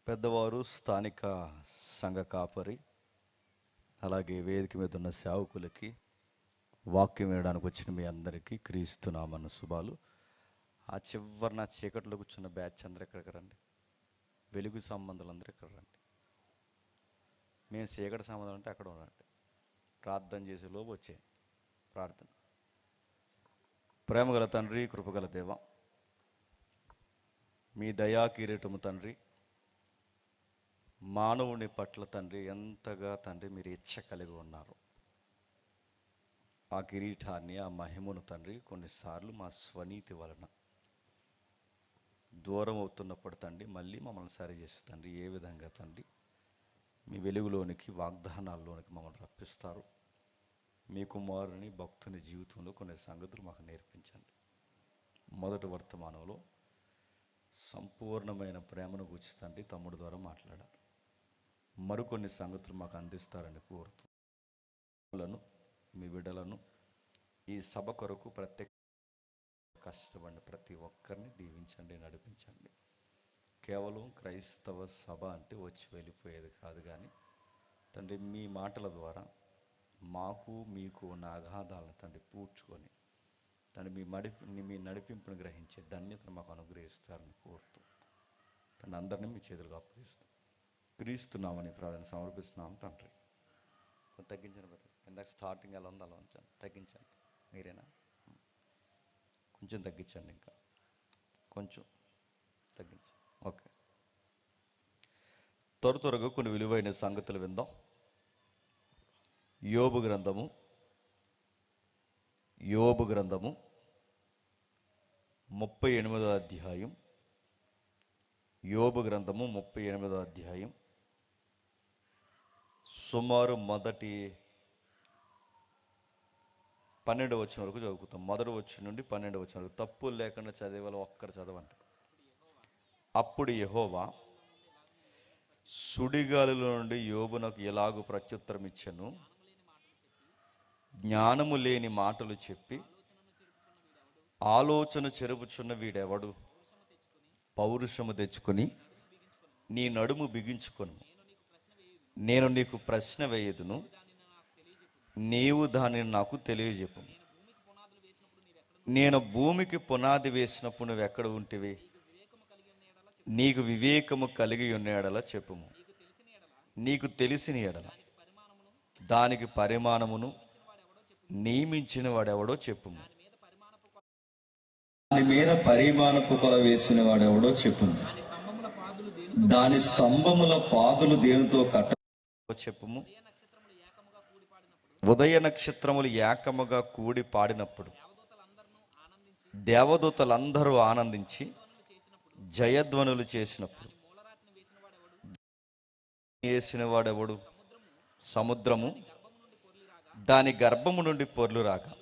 పెద్దవారు, స్థానిక సంఘ కాపరి, అలాగే వేదిక మీద ఉన్న సేవకులకి, వాక్యం వినడానికి వచ్చిన మీ అందరికీ క్రీస్తునామన్న శుభాలు. ఆ చివరిన చీకట్లో కూర్చున్న బ్యాచ్ అందరూ ఎక్కడికి రండి. వెలుగు సంబంధాలు అందరూ ఇక్కడ రండి. మేము చీకటి సంబంధం అంటే అక్కడ ఉండండి. ప్రార్థన చేసే లోపు వచ్చే ప్రార్థన. ప్రేమగల తండ్రి, కృపగల దేవ, మీ దయా కిరీటము తండ్రి, మానవుని పట్ల తండ్రి ఎంతగా తండ్రి మీరు ఇచ్చ కలిగి ఉన్నారు. ఆ కిరీటాన్ని, ఆ మహిమను తండ్రి కొన్నిసార్లు మా స్వనీతి వలన దూరం అవుతున్నప్పుడు తండ్రి మళ్ళీ మమ్మల్ని సరిచేసి తండ్రి ఏ విధంగా తండ్రి మీ వెలుగులోనికి, వాగ్దానాల్లోనికి మమ్మల్ని రప్పిస్తారు. మీ కుమారుని భక్తుని జీవితంలో కొన్ని సంగతులు మాకు నేర్పించండి. మొదటి వర్తమానంలో సంపూర్ణమైన ప్రేమను గురించి తండ్రి తమ్ముడు ద్వారా మాట్లాడారు. మరికొన్ని సంగతులు మాకు అందిస్తారని కోరుతున్నాను. మీ బిడ్డలను ఈ సభ కొరకు ప్రత్యేక కష్టపడిన ప్రతి ఒక్కరిని దీవించండి, నడిపించండి. కేవలం క్రైస్తవ సభ అంటే వచ్చి వెళ్ళిపోయేది కాదు, కానీ తండ్రి మీ మాటల ద్వారా మాకు మీకు ఉన్న అగాధాలను తండ్రి పూడ్చుకొని తండ్రి మీ నడిపింపును గ్రహించే ధన్యతను మాకు అనుగ్రహిస్తారని కోరుతూ తండ్రి అందరినీ మీ చేతులకు అప్పగిస్తాం. క్రీస్తున్నామని ప్రార్థన సమర్పిస్తున్నాం తండ్రి. కొంచెం తగ్గించండి బ్రదర్. ఇందాక స్టార్టింగ్ ఎలా ఉందో అలా ఉంచండి. తగ్గించండి. మీరేనా? కొంచెం తగ్గించండి, ఇంకా కొంచెం తగ్గించండి. ఓకే. త్వరగా కొన్ని విలువైన సంగతులు విందాం. యోబు గ్రంథము 38వ అధ్యాయం. యోబు గ్రంథము 38వ అధ్యాయం సుమారు మొదటి 12వ వచనం వరకు చదువుతాం. మొదటి వచనం నుండి 12వ వచనం వరకు తప్పులు లేకుండా చదివేవాళ్ళు ఒక్కరు చదవండి. అప్పుడు యెహోవా సుడిగాలిలో నుండి యోబునకు ఎలాగూ ప్రత్యుత్తరం ఇచ్చెను. జ్ఞానము లేని మాటలు చెప్పి ఆలోచన చెరుపుచున్న వీడెవడు? పౌరుషము తెచ్చుకొని నీ నడుము బిగించుకొను. నేను నీకు ప్రశ్న వేయదును, నీవు దానిని నాకు తెలియజెప్పు. నేను భూమికి పునాది వేసినప్పుడు నువ్వు ఎక్కడ ఉంటివి? నీకు వివేకము కలిగి ఉన్న ఎడల చెప్పుము. నీకు తెలిసిన ఎడల దానికి పరిమాణమును నియమించిన వాడెవడో చెప్పుము. దాని మీద పరిమాణపు కొల వేసిన వాడెవడో చెప్పుము. దాని స్తంభముల పాదులు దేనితో కట్ట చెప్పుము. ఉదయ నక్షత్రములు ఏకముగా కూడి పాడినప్పుడు దేవదూతలందరూ ఆనందించి జయధ్వనులు చేసినప్పుడు వేసిన వాడెవడు? సముద్రము దాని గర్భము నుండి పొర్లు రాగా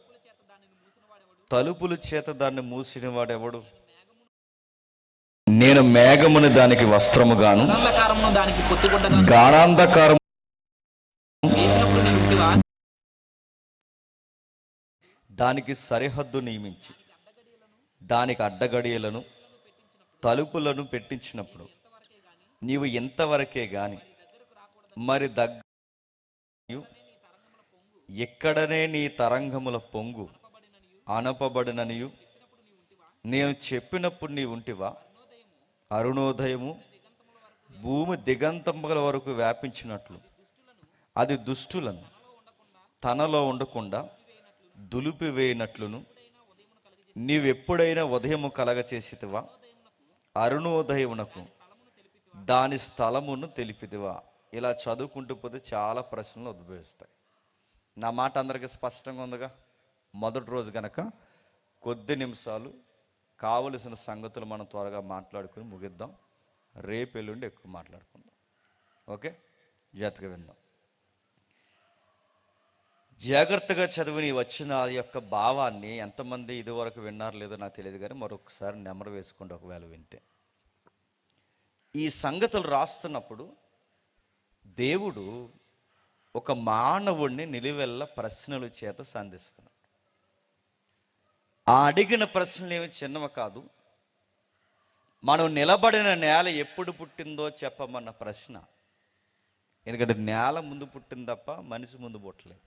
తలుపుల చేత దాన్ని మూసిన వాడెవడు? నేను మేఘమును దానికి వస్త్రముగాను గాఢాంధకారము దానికి సరిహద్దు నియమించి దానికి అడ్డగడియలను తలుపులను పెట్టించినప్పుడు నీవు ఇంతవరకే గాని మరి ఎక్కడనే నీ తరంగముల పొంగు అనపబడిననియు నేను చెప్పినప్పుడు నీ ఉంటివా? అరుణోదయము భూమి దిగంతముల వరకు వ్యాపించినట్లు అది దుష్టులను తనలో ఉండకుండా దులిపివేయనట్లును నీవెప్పుడైనా ఉదయము కలగచేసితివా? అరుణోదయమునకు దాని స్థలమును తెలిపితివా? ఇలా చదువుకుంటూ పోతే చాలా ప్రశ్నలు ఉద్భవిస్తాయి. నా మాట అందరికీ స్పష్టంగా ఉందిగా? మొదటి రోజు కనుక కొద్ది నిమిషాలు కావలసిన సంగతులు మనం త్వరగా మాట్లాడుకుని ముగిద్దాం. రేపు ఎల్లుండి ఎక్కువ మాట్లాడుకుందాం. ఓకే, జాగ్రత్తగా విందాం. జాగ్రత్తగా చదివిన ఈ వచ్చిన యొక్క భావాన్ని ఎంతమంది ఇదివరకు విన్నారు లేదో నాకు తెలియదు, కానీ మరొకసారి నెమరు వేసుకోండి ఒకవేళ వింటే. ఈ సంగతులు రాస్తున్నప్పుడు దేవుడు ఒక మానవుడిని నిలువెల్ల ప్రశ్నల చేత సంధిస్తున్నాడు. ఆ అడిగిన ప్రశ్నలు ఏమి చిన్నవి కాదు. మనం నిలబడిన నేల ఎప్పుడు పుట్టిందో చెప్పమన్న ప్రశ్న. ఎందుకంటే నేల ముందు పుట్టింది తప్ప మనిషి ముందు పుట్టలేదు.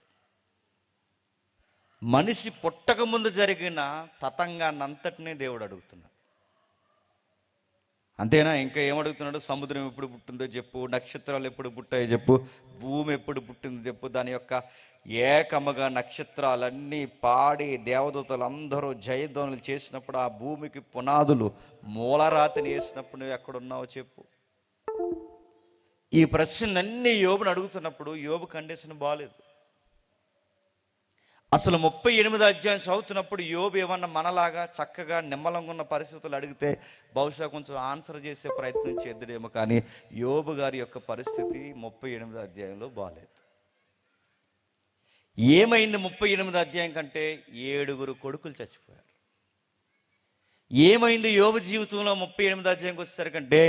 మనిషి పుట్టక ముందు జరిగిన తతంగాన్నంతటినీ దేవుడు అడుగుతున్నాడు. అంతేనా? ఇంకా ఏమడుగుతున్నాడు? సముద్రం ఎప్పుడు పుట్టిందో చెప్పు, నక్షత్రాలు ఎప్పుడు పుట్టాయో చెప్పు, భూమి ఎప్పుడు పుట్టిందో చెప్పు. దాని యొక్క ఏకముగా నక్షత్రాలన్నీ పాడి దేవదూతలు అందరూ జయధ్వనులు చేసినప్పుడు, ఆ భూమికి పునాదులు మూలరాతిని వేసినప్పుడు నువ్వు ఎక్కడున్నావో చెప్పు. ఈ ప్రశ్నలన్నీ యోబుని అడుగుతున్నప్పుడు యోబు కండిషన్ బాగాలేదు. అసలు 38 అధ్యాయం చదువుతున్నప్పుడు యోబు ఏమన్నా మనలాగా చక్కగా నిమ్మలంగా ఉన్న పరిస్థితులు అడిగితే బహుశా కొంచెం ఆన్సర్ చేసే ప్రయత్నం చేద్దుడేమో. కానీ యోబు గారి యొక్క పరిస్థితి 38 అధ్యాయంలో బాగాలేదు. ఏమైంది? 38 అధ్యాయం కంటే 7 కొడుకులు చచ్చిపోయారు. ఏమైంది యోబు జీవితంలో 38 అధ్యాయంకి వచ్చేసరికంటే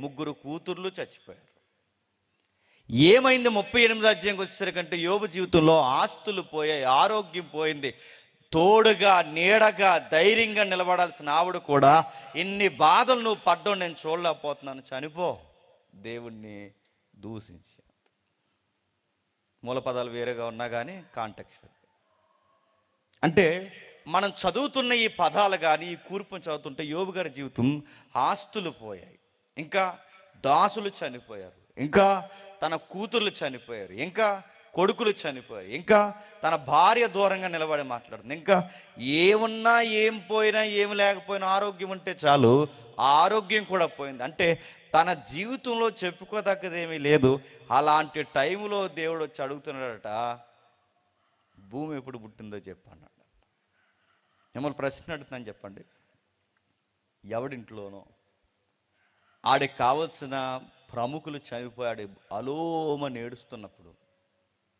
3 కూతుర్లు చచ్చిపోయారు. ఏమైంది 38 అధ్యాయంకి వచ్చేసరికంటే యోబు జీవితంలో ఆస్తులు పోయాయి, ఆరోగ్యం పోయింది. తోడుగా నీడగా ధైర్యంగా నిలబడాల్సిన ఆవిడ కూడా ఇన్ని బాధలు నువ్వు పడ్డం నేను చూడలేకపోతున్నాను, చనిపో, దేవుణ్ణి దూషించి. మూల పదాలు వేరేగా ఉన్నా కానీ కాంటెక్స్ట్ అంటే మనం చదువుతున్న ఈ పదాలు కానీ ఈ కూర్పును చదువుతుంటే యోబు గారి జీవితం ఆస్తులు పోయాయి, ఇంకా దాసులు చనిపోయారు, ఇంకా తన కూతుర్లు చనిపోయారు, ఇంకా కొడుకులు చనిపోయారు, ఇంకా తన భార్య దూరంగా నిలబడి మాట్లాడుతుంది. ఇంకా ఏమున్నా ఏం పోయినా ఏమి లేకపోయినా ఆరోగ్యం ఉంటే చాలు, ఆరోగ్యం కూడా పోయింది. అంటే తన జీవితంలో చెప్పుకోదగ్గదేమీ లేదు. అలాంటి టైంలో దేవుడు వచ్చి అడుగుతున్నాడట, భూమి ఎప్పుడు పుట్టిందో చెప్పన్నాడు. మిమ్మల్ని ప్రశ్న అడుగుతున్నాను, చెప్పండి. ఎవడింట్లోనో ఆడికి కావలసిన ప్రముఖులు చనిపోయాడు అలోమని ఏడుస్తున్నప్పుడు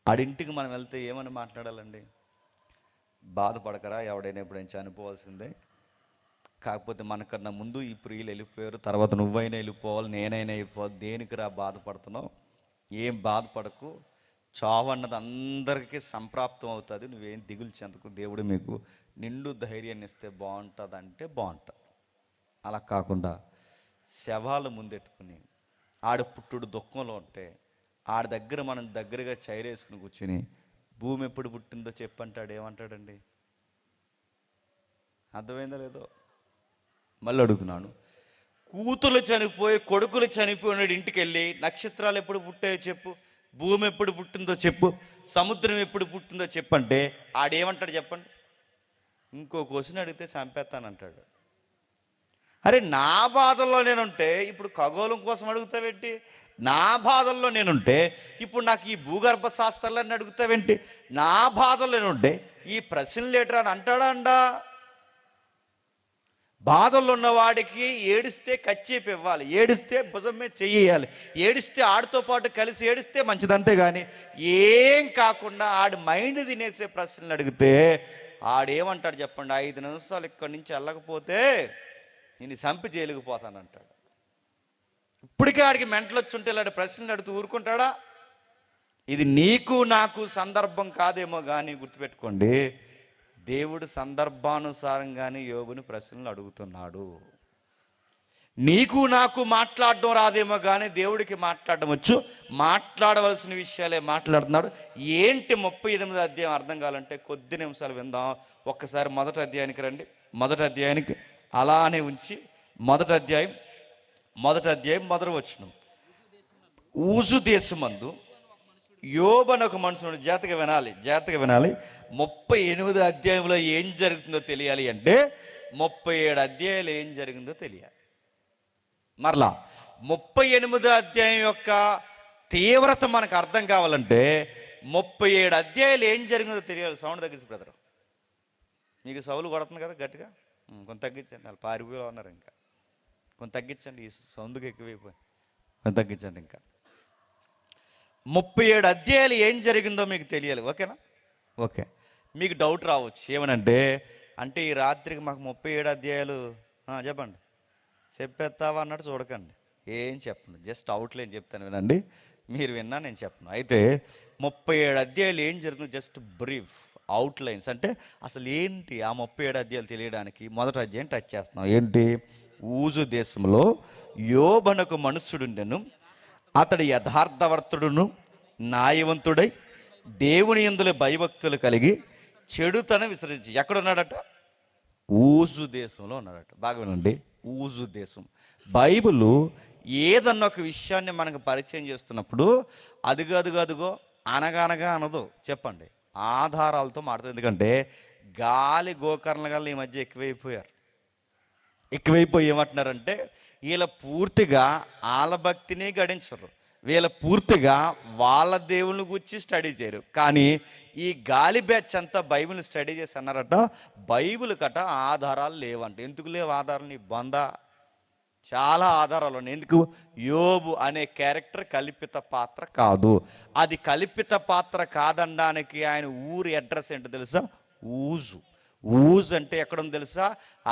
ఆడింటికి మనం వెళ్తే ఏమని మాట్లాడాలండి? బాధపడకరా, ఎవడైనా ఎప్పుడైనా చనిపోవాల్సిందే, కాకపోతే మనకన్నా ముందు ఈ ప్రియులు వెళ్ళిపోయారు, తర్వాత నువ్వైనా వెళ్ళిపోవాలి, నేనైనా వెళ్ళిపోవాలి, దేనికిరా బాధపడుతున్నావు? ఏం బాధపడకు, చావు అన్నది అందరికీ సంప్రాప్తం అవుతుంది, నువ్వేం దిగులు చెందకు, దేవుడు మీకు నిండు ధైర్యాన్ని ఇస్తే బాగుంటుంది అంటే బాగుంటుంది. అలా కాకుండా శవాలు ముందెట్టుకుని ఆడ పుట్టుడు దుఃఖంలో ఉంటే ఆడ దగ్గర మనం దగ్గరగా చైరేసుకుని కూర్చుని భూమి ఎప్పుడు పుట్టిందో చెప్పంటాడు, ఏమంటాడండి? అర్థమైందో లేదో? మళ్ళీ అడుగుతున్నాను. కూతురు చనిపోయి కొడుకులు చనిపోయినాడు ఇంటికి వెళ్ళి నక్షత్రాలు ఎప్పుడు పుట్టాయో చెప్పు, భూమి ఎప్పుడు పుట్టిందో చెప్పు, సముద్రం ఎప్పుడు పుట్టిందో చెప్పంటే ఆడేమంటాడు చెప్పండి? ఇంకో క్వశ్చన్ అడిగితే చంపేస్తానంటాడు. అరే, నా బాధల్లో నేనుంటే ఇప్పుడు ఖగోళం కోసం అడుగుతావేంటి? నా బాధల్లో నేనుంటే ఇప్పుడు నాకు ఈ భూగర్భ శాస్త్రాలన్నీ అడుగుతావేంటి? నా బాధల్లో నేనుంటే ఈ ప్రశ్నలు లేటరా అని అంటాడా అండా? బాధల్లో ఉన్నవాడికి ఏడిస్తే కచ్చేపు ఇవ్వాలి, ఏడిస్తే భుజం మీద చెయ్యాలి, ఏడిస్తే ఆడితో పాటు కలిసి ఏడిస్తే మంచిదంతే. కానీ ఏం కాకుండా ఆడి మైండ్ తినేసే ప్రశ్నలు అడిగితే ఆడేమంటాడు చెప్పండి? 5 నిమిషాలు ఇక్కడి నుంచి వెళ్ళకపోతే నేను చంపి చేయలేకపోతానంటాడు. ఇప్పటికే ఆడికి మెంటలు వచ్చి ఉంటే ఇలాంటి ప్రశ్నలు అడుగుతూ ఊరుకుంటాడా? ఇది నీకు నాకు సందర్భం కాదేమో కానీ గుర్తుపెట్టుకోండి, దేవుడు సందర్భానుసారంగానే యోబుని ప్రశ్నలు అడుగుతున్నాడు. నీకు నాకు మాట్లాడడం రాదేమో కానీ దేవుడికి మాట్లాడడం వచ్చు, మాట్లాడవలసిన విషయాలే మాట్లాడుతున్నాడు. ఏంటి 38 అధ్యాయం అర్థం కావాలంటే కొద్ది నిమిషాలు విందాం. ఒక్కసారి మొదటి అధ్యాయానికి రండి. మొదటి అధ్యాయానికి అలానే ఉంచి మొదటి అధ్యాయం మొదటి వచనం. ఊజు దేశమందు యోబు అని ఒక మనుషుడు, జాగ్రత్తగా వినాలి. 38 అధ్యాయంలో ఏం జరుగుతుందో తెలియాలి అంటే 37 అధ్యాయాలు ఏం జరిగిందో తెలియాలి. మరలా 38 అధ్యాయం యొక్క తీవ్రత మనకు అర్థం కావాలంటే 37 అధ్యాయాలు ఏం జరిగిందో తెలియాలి. సౌండ్ తగ్గించి బ్రదర్, మీకు సౌలు కొడుతుంది కదా గట్టిగా, కొంత తగ్గించండి. వాళ్ళు పారిపోయి ఉన్నారు, ఇంకా కొంత తగ్గించండి, ఈ సౌండ్కి ఎక్కువైపోయి కొంత తగ్గించండి. ఇంకా 37 అధ్యాయాలు ఏం జరిగిందో మీకు తెలియాలి. ఓకేనా? ఓకే. మీకు డౌట్ రావచ్చు ఏమనంటే, అంటే ఈ రాత్రికి మాకు 37 అధ్యాయాలు చెప్పండి చెప్పేస్తావా అన్నట్టు చూడకండి, ఏం చెప్పను, జస్ట్ అవుట్లైన్ చెప్తాను వినండి. మీరు విన్నా నేను చెప్పను. అయితే 37 అధ్యాయాలు ఏం జరుగుతుందో జస్ట్ బ్రీఫ్ అవుట్లైన్స్. అంటే అసలు ఏంటి ఆ 37 అధ్యాయాలు తెలియడానికి మొదటి అధ్యాయం టచ్ చేస్తున్నాం. ఏంటి? ఊజు దేశంలో యోబనకు మనుష్యుడుండెను. అతడు యథార్థవర్తుడును న్యాయవంతుడై దేవుని యందుల భయభక్తులు కలిగి చెడుతనం విసరించి. ఎక్కడున్నాడట? ఊజు దేశంలో ఉన్నాడట. బాగా వినండి, ఊజు దేశం. బైబిల్ ఏదన్నా ఒక విషయాన్ని మనకు పరిచయం చేస్తున్నప్పుడు అదిగో అనగనగా అనదు. చెప్పండి, ఆధారాలతో మాట్లాడుతుంది. ఎందుకంటే గాలి గోకర్ణ గల ఈ మధ్య ఎక్కువైపోయి ఏమంటున్నారంటే వీళ్ళ పూర్తిగా వాళ్ళ భక్తిని గడించరు, వీళ్ళ పూర్తిగా వాళ్ళ దేవుని గురించి స్టడీ చేయరు. కానీ ఈ గాలి బ్యాచ్ అంతా బైబిల్ని స్టడీ చేసి అన్నారట, బైబిల్ కట ఆధారాలు లేవంట. ఎందుకు లేవు ఆధారాలు? నీ బొంద, చాలా ఆధారాలు ఉన్నాయి. ఎందుకు? యోబు అనే క్యారెక్టర్ కల్పిత పాత్ర కాదు. అది కల్పిత పాత్ర కాదనడానికి ఆయన ఊరి అడ్రస్ ఏంటో తెలుసా? ఊజు. ఊజు అంటే ఎక్కడుంది తెలుసా?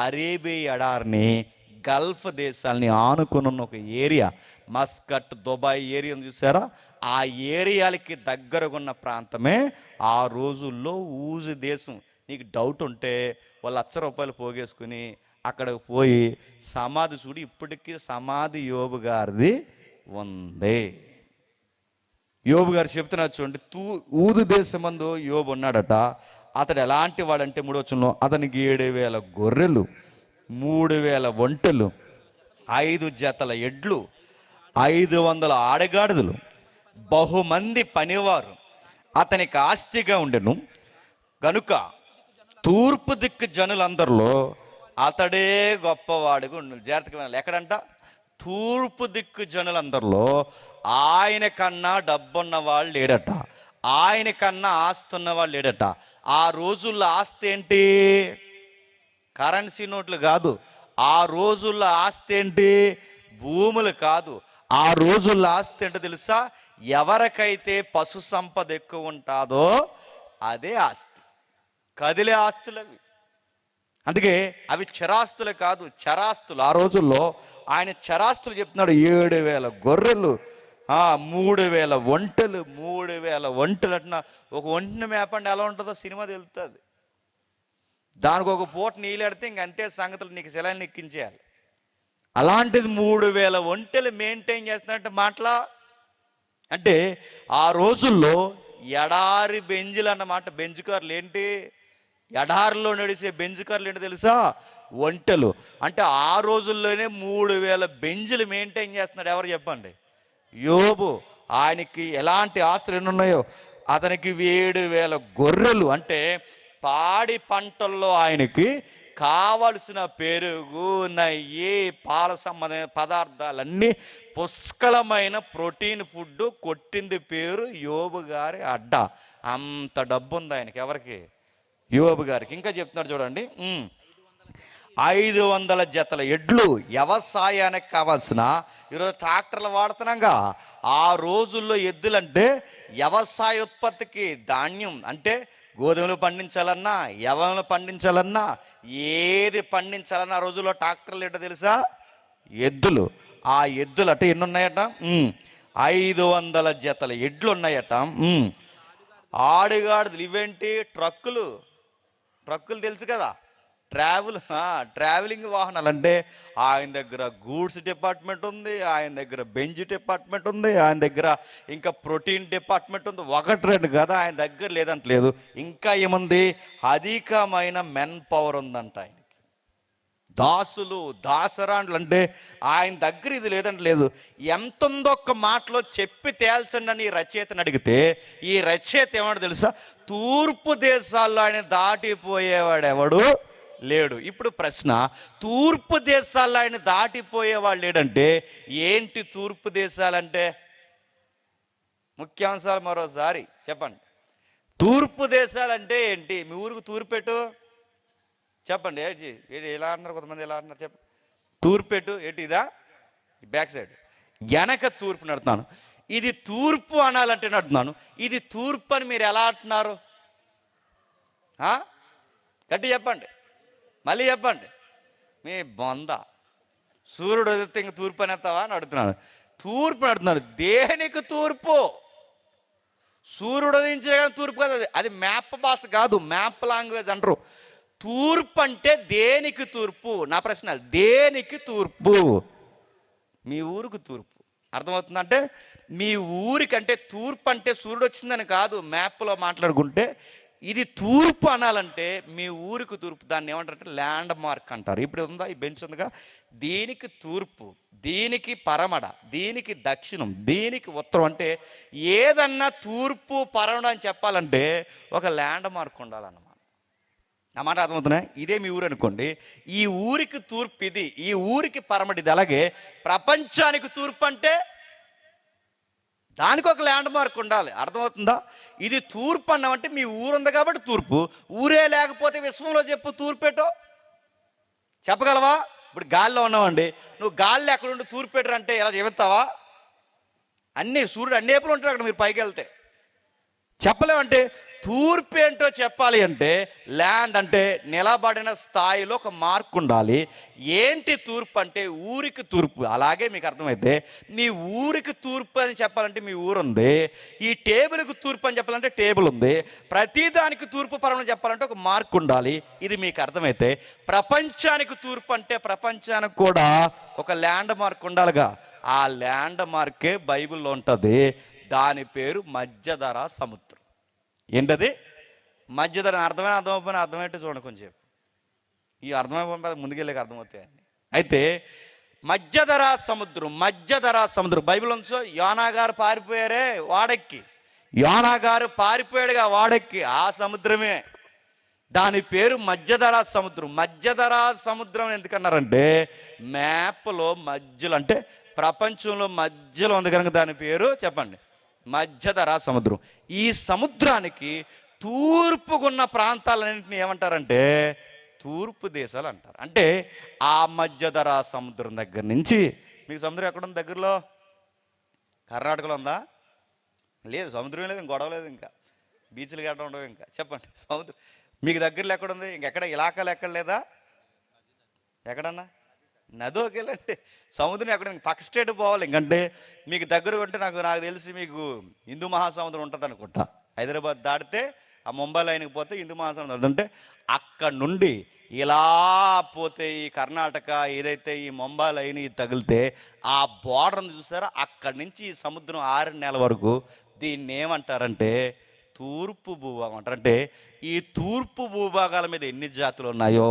అరేబియా ఎడారిని, గల్ఫ్ దేశాలని ఆనుకున్న ఒక ఏరియా, మస్కట్, దుబాయ్ ఏరియా చూసారా? ఆ ఏరియాలకి దగ్గరగా ఉన్న ప్రాంతమే ఆ రోజుల్లో ఊజు దేశం. నీకు డౌట్ ఉంటే వాళ్ళు ₹1,00,000 పోగేసుకుని అక్కడికి పోయి సమాధి చూడు, ఇప్పటికీ సమాధి యోబు గారిది ఉంది. యోబు గారు చెప్తున్నారు చూడండి, ఊదు దేశమందు యోబు ఉన్నాడట. అతడు ఎలాంటి వాడంటే 3వ వచనంలో అతనికి 7,000 గొర్రెలు, 3,000 ఒంటెలు, 5 జతల ఎడ్లు, 500 ఆడగాడిదలు, బహుమంది పనివారు అతనికి ఆస్తిగా ఉండెను. కనుక తూర్పు దిక్కు జనులందరిలో అతడే గొప్పవాడుగా ఉండు. జాగ్రత్తగా వినాలి. ఎక్కడంట? తూర్పు దిక్కు జనులందరిలో ఆయన కన్నా డబ్బున్న వాళ్ళు లేడట, ఆయన కన్నా ఆస్తి ఉన్నవాళ్ళు లేడట. ఆ రోజుల్లో ఆస్తి ఏంటి? కరెన్సీ నోట్లు కాదు. ఆ రోజుల్లో ఆస్తి ఏంటి? భూములు కాదు. ఆ రోజుల్లో ఆస్తి ఏంటో తెలుసా? ఎవరికైతే పశు సంపద ఎక్కువ ఉంటుందో అదే ఆస్తి. కదిలే ఆస్తులు అవి. అందుకే అవి చరాస్తులు కాదు, చరాస్తులు. ఆ రోజుల్లో ఆయన చరాస్తులు చెప్తున్నాడు. 7,000 గొర్రెలు, 3,000 ఒంటెలు. 3,000 ఒంటెలు అంటున్నా. ఒక ఒంటిని మేపండి ఎలా ఉంటుందో సినిమా తెలుస్తుంది. దానికి ఒక పూట నీళ్ళెడితే ఇంకంతే సంగతులు, నీకు సెలవులు ఎక్కించేయాలి. అలాంటిది 3,000 ఒంటెలు మెయింటైన్ చేస్తున్నట్టు మాటలా. అంటే ఆ రోజుల్లో ఎడారి బెంజులు అన్నమాట. బెంజ్ కార్లు ఏంటి? ఎడారిలో నడిచే బెంజ్ కార్లు ఏంటి తెలుసా? ఒంటెలు. అంటే ఆ రోజుల్లోనే 3,000 బెంజులు మెయింటైన్ చేస్తున్నాడు. ఎవరు చెప్పండి? యోబు. ఆయనకి ఎలాంటి ఆస్తులు ఎన్ని ఉన్నాయో? అతనికి 7,000 గొర్రెలు. అంటే పాడి పంటల్లో ఆయనకి కావలసిన పెరుగు, నెయ్యి, పాల సంబంధమైన పదార్థాలన్నీ, పుష్కలమైన ప్రోటీన్ ఫుడ్ కొట్టింది పేరు యోబు గారి అడ్డ. అంత డబ్బు ఉంది ఆయనకి. ఎవరికి? యోబు గారికి. ఇంకా చెప్తున్నారు చూడండి, 500 జతల ఎడ్లు. వ్యవసాయానికి కావాల్సిన, ఈరోజు ట్రాక్టర్లు వాడుతున్నాగా, ఆ రోజుల్లో ఎద్దులంటే వ్యవసాయ ఉత్పత్తికి, ధాన్యం అంటే గోధుమలు పండించాలన్నా, యవనలు పండించాలన్నా, ఏది పండించాలన్నా ఆ రోజుల్లో ట్రాక్టర్లు ఏంటో తెలుసా? ఎద్దులు. ఆ ఎద్దులు అట ఎన్ని ఉన్నాయట? 500 జతల ఎడ్లు ఉన్నాయట. ఆడుగాడిదలు. ఇవేంటి? ట్రక్కులు తెలుసు కదా, ట్రావెలింగ్ వాహనాలు. అంటే ఆయన దగ్గర గూడ్స్ డిపార్ట్మెంట్ ఉంది, ఆయన దగ్గర బెంజ్ డిపార్ట్మెంట్ ఉంది, ఆయన దగ్గర ఇంకా ప్రోటీన్ డిపార్ట్మెంట్ ఉంది. 1-2 కదా ఆయన దగ్గర లేదంటలేదు. ఇంకా ఏముంది? అధికమైన మెన్ పవర్ ఉందంట ఆయనకి. దాసులు, దాసరాండ్లు. అంటే ఆయన దగ్గర ఇది లేదంటలేదు. ఎంత ఉందో ఒక్క మాటలో చెప్పి తేల్చండి అని ఈ రచయితని అడిగితే, ఈ రచయిత ఏమన్నా తెలుసా? తూర్పు దేశాల్లో ఆయన దాటిపోయేవాడు ఎవడు లేడు. ఇప్పుడు ప్రశ్న, తూర్పు దేశాల్లో ఆయన దాటిపోయేవాడు లేడంటే ఏంటి? తూర్పు దేశాలంటే ముఖ్యాంశాలు మరోసారి చెప్పండి. తూర్పు దేశాలంటే ఏంటి? మీ ఊరికి తూర్పెట్టు చెప్పండి. ఎలా అన్నారు కొంతమంది, ఎలా అన్నారు చెప్పండి. తూర్పెట్టు ఏంటి? ఇదా? బ్యాక్ సైడ్ వెనక తూర్పు నడుతున్నాను. ఇది తూర్పు అనాలంటే నడుతున్నాను. ఇది తూర్పు అని మీరు ఎలా అంటున్నారు? గట్టి చెప్పండి, మళ్ళీ చెప్పండి. మీ బొంద. సూర్యుడు వదిలితే ఇంక తూర్పు అనేస్తావా అని అడుగుతున్నాను. తూర్పు నడుతున్నాను. దేనికి తూర్పు? సూర్యుడు ఉదయించే తూర్పు కాదు. అది మ్యాప్ భాష కాదు, మ్యాప్ లాంగ్వేజ్ అంటారు. తూర్పు అంటే దేనికి తూర్పు? నా ప్రశ్న, దేనికి తూర్పు? మీ ఊరుకు తూర్పు. అర్థమవుతుందంటే మీ ఊరికంటే తూర్పు అంటే సూర్యుడు వచ్చిందని కాదు. మ్యాప్లో మాట్లాడుకుంటే ఇది తూర్పు అనాలంటే మీ ఊరికి తూర్పు. దాన్ని ఏమంటారంటే ల్యాండ్ మార్క్ అంటారు. ఇప్పుడు ఉందా ఈ బెంచ్ ఉందిగా, దీనికి తూర్పు, దీనికి పరమడ, దీనికి దక్షిణం, దీనికి ఉత్తరం. అంటే ఏదన్నా తూర్పు పరమడ అని చెప్పాలంటే ఒక ల్యాండ్ మార్క్ ఉండాలన్నమాట. ఆ మాట అర్థమవుతున్నాయి? ఇదే మీ ఊరు అనుకోండి, ఈ ఊరికి తూర్పు ఇది, ఈ ఊరికి పరమడిది. అలాగే ప్రపంచానికి తూర్పు అంటే దానికి ఒక ల్యాండ్ మార్క్ ఉండాలి. అర్థమవుతుందా? ఇది తూర్పు అన్నామంటే మీ ఊరు ఉంది కాబట్టి తూర్పు. ఊరే లేకపోతే విశ్వంలో చెప్పు తూర్పేటో చెప్పగలవా? ఇప్పుడు గాలిలో ఉన్నావండి, నువ్వు గాలిలో ఎక్కడుండి తూర్పేటరు అంటే ఎలా చెబుతావా? సూర్యుడు అన్ని వైపులు ఉంటాడు అక్కడ, మీరు పైకి వెళ్తే చెప్పలేమంటే తూర్పు ఏంటో చెప్పాలి అంటే ల్యాండ్ అంటే నిలబడిన స్థాయిలో ఒక మార్క్ ఉండాలి. ఏంటి తూర్పు అంటే ఊరికి తూర్పు. అలాగే మీకు అర్థమైతే మీ ఊరికి తూర్పు అని చెప్పాలంటే మీ ఊరు ఉంది, ఈ టేబుల్కి తూర్పు అని చెప్పాలంటే టేబుల్ ఉంది, ప్రతిదానికి తూర్పు పరమని చెప్పాలంటే ఒక మార్క్ ఉండాలి. ఇది మీకు అర్థమైతే ప్రపంచానికి తూర్పు అంటే ప్రపంచానికి కూడా ఒక ల్యాండ్ మార్క్ ఉండాలిగా. ఆ ల్యాండ్ మార్కే బైబిల్లో ఉంటుంది. దాని పేరు మధ్యధరా సముద్రం. ఏంటది? మధ్యధర. అర్థమైపోయినా అర్థమైతే చూడండి కొంచెం. ఈ అర్థమైపోయిన ముందుకెళ్ళాక అర్థమవుతాయండి. అయితే మధ్యధరా సముద్రం, మధ్యధరా సముద్రం బైబిల్ ఉంచో. యోనా గారు పారిపోయారే వాడెక్కి, యోనా గారు పారిపోయాడుగా వాడెక్కి, ఆ సముద్రమే. దాని పేరు మధ్యధరా సముద్రం. మధ్యధరా సముద్రం ఎందుకన్నారంటే మ్యాప్లో మధ్యలో అంటే ప్రపంచంలో మధ్యలో ఉంది కనుక దాని పేరు చెప్పండి మధ్యధరా సముద్రం. ఈ సముద్రానికి తూర్పుకున్న ప్రాంతాలన్నింటినీ ఏమంటారంటే తూర్పు దేశాలు అంటారు. అంటే ఆ మధ్యధరా సముద్రం దగ్గర నుంచి మీకు సముద్రం ఎక్కడుంది? దగ్గరలో కర్ణాటకలో ఉందా? లేదు, సముద్రం లేదు, గొడవ లేదు, ఇంకా బీచ్లు గట్ట ఉండవు. ఇంకా చెప్పండి, సముద్రం మీకు దగ్గరలో ఎక్కడుంది? ఇంకెక్కడ ఇలాకాలు ఎక్కడ లేదా? ఎక్కడన్నా నదికి వెళ్ళండి. సముద్రం ఎక్కడ? పక్క స్టేట్ పోవాలి. ఇంకంటే మీకు దగ్గర ఉంటే నాకు తెలిసి మీకు హిందూ మహాసముద్రం ఉంటుంది అనుకుంటా. హైదరాబాద్ దాటితే ఆ ముంబై లైన్కి పోతే హిందూ మహాసముద్రం. అంటే అక్కడ నుండి ఇలా పోతే ఈ కర్ణాటక ఏదైతే ఈ ముంబై లైన్ తగిలితే ఆ బోర్డర్ని చూసారా, అక్కడి నుంచి ఈ సముద్రం 6 నెలల వరకు దీన్ని ఏమంటారంటే తూర్పు భూభాగం అంటారు. అంటే ఈ తూర్పు భూభాగాల మీద ఎన్ని జాతులు ఉన్నాయో,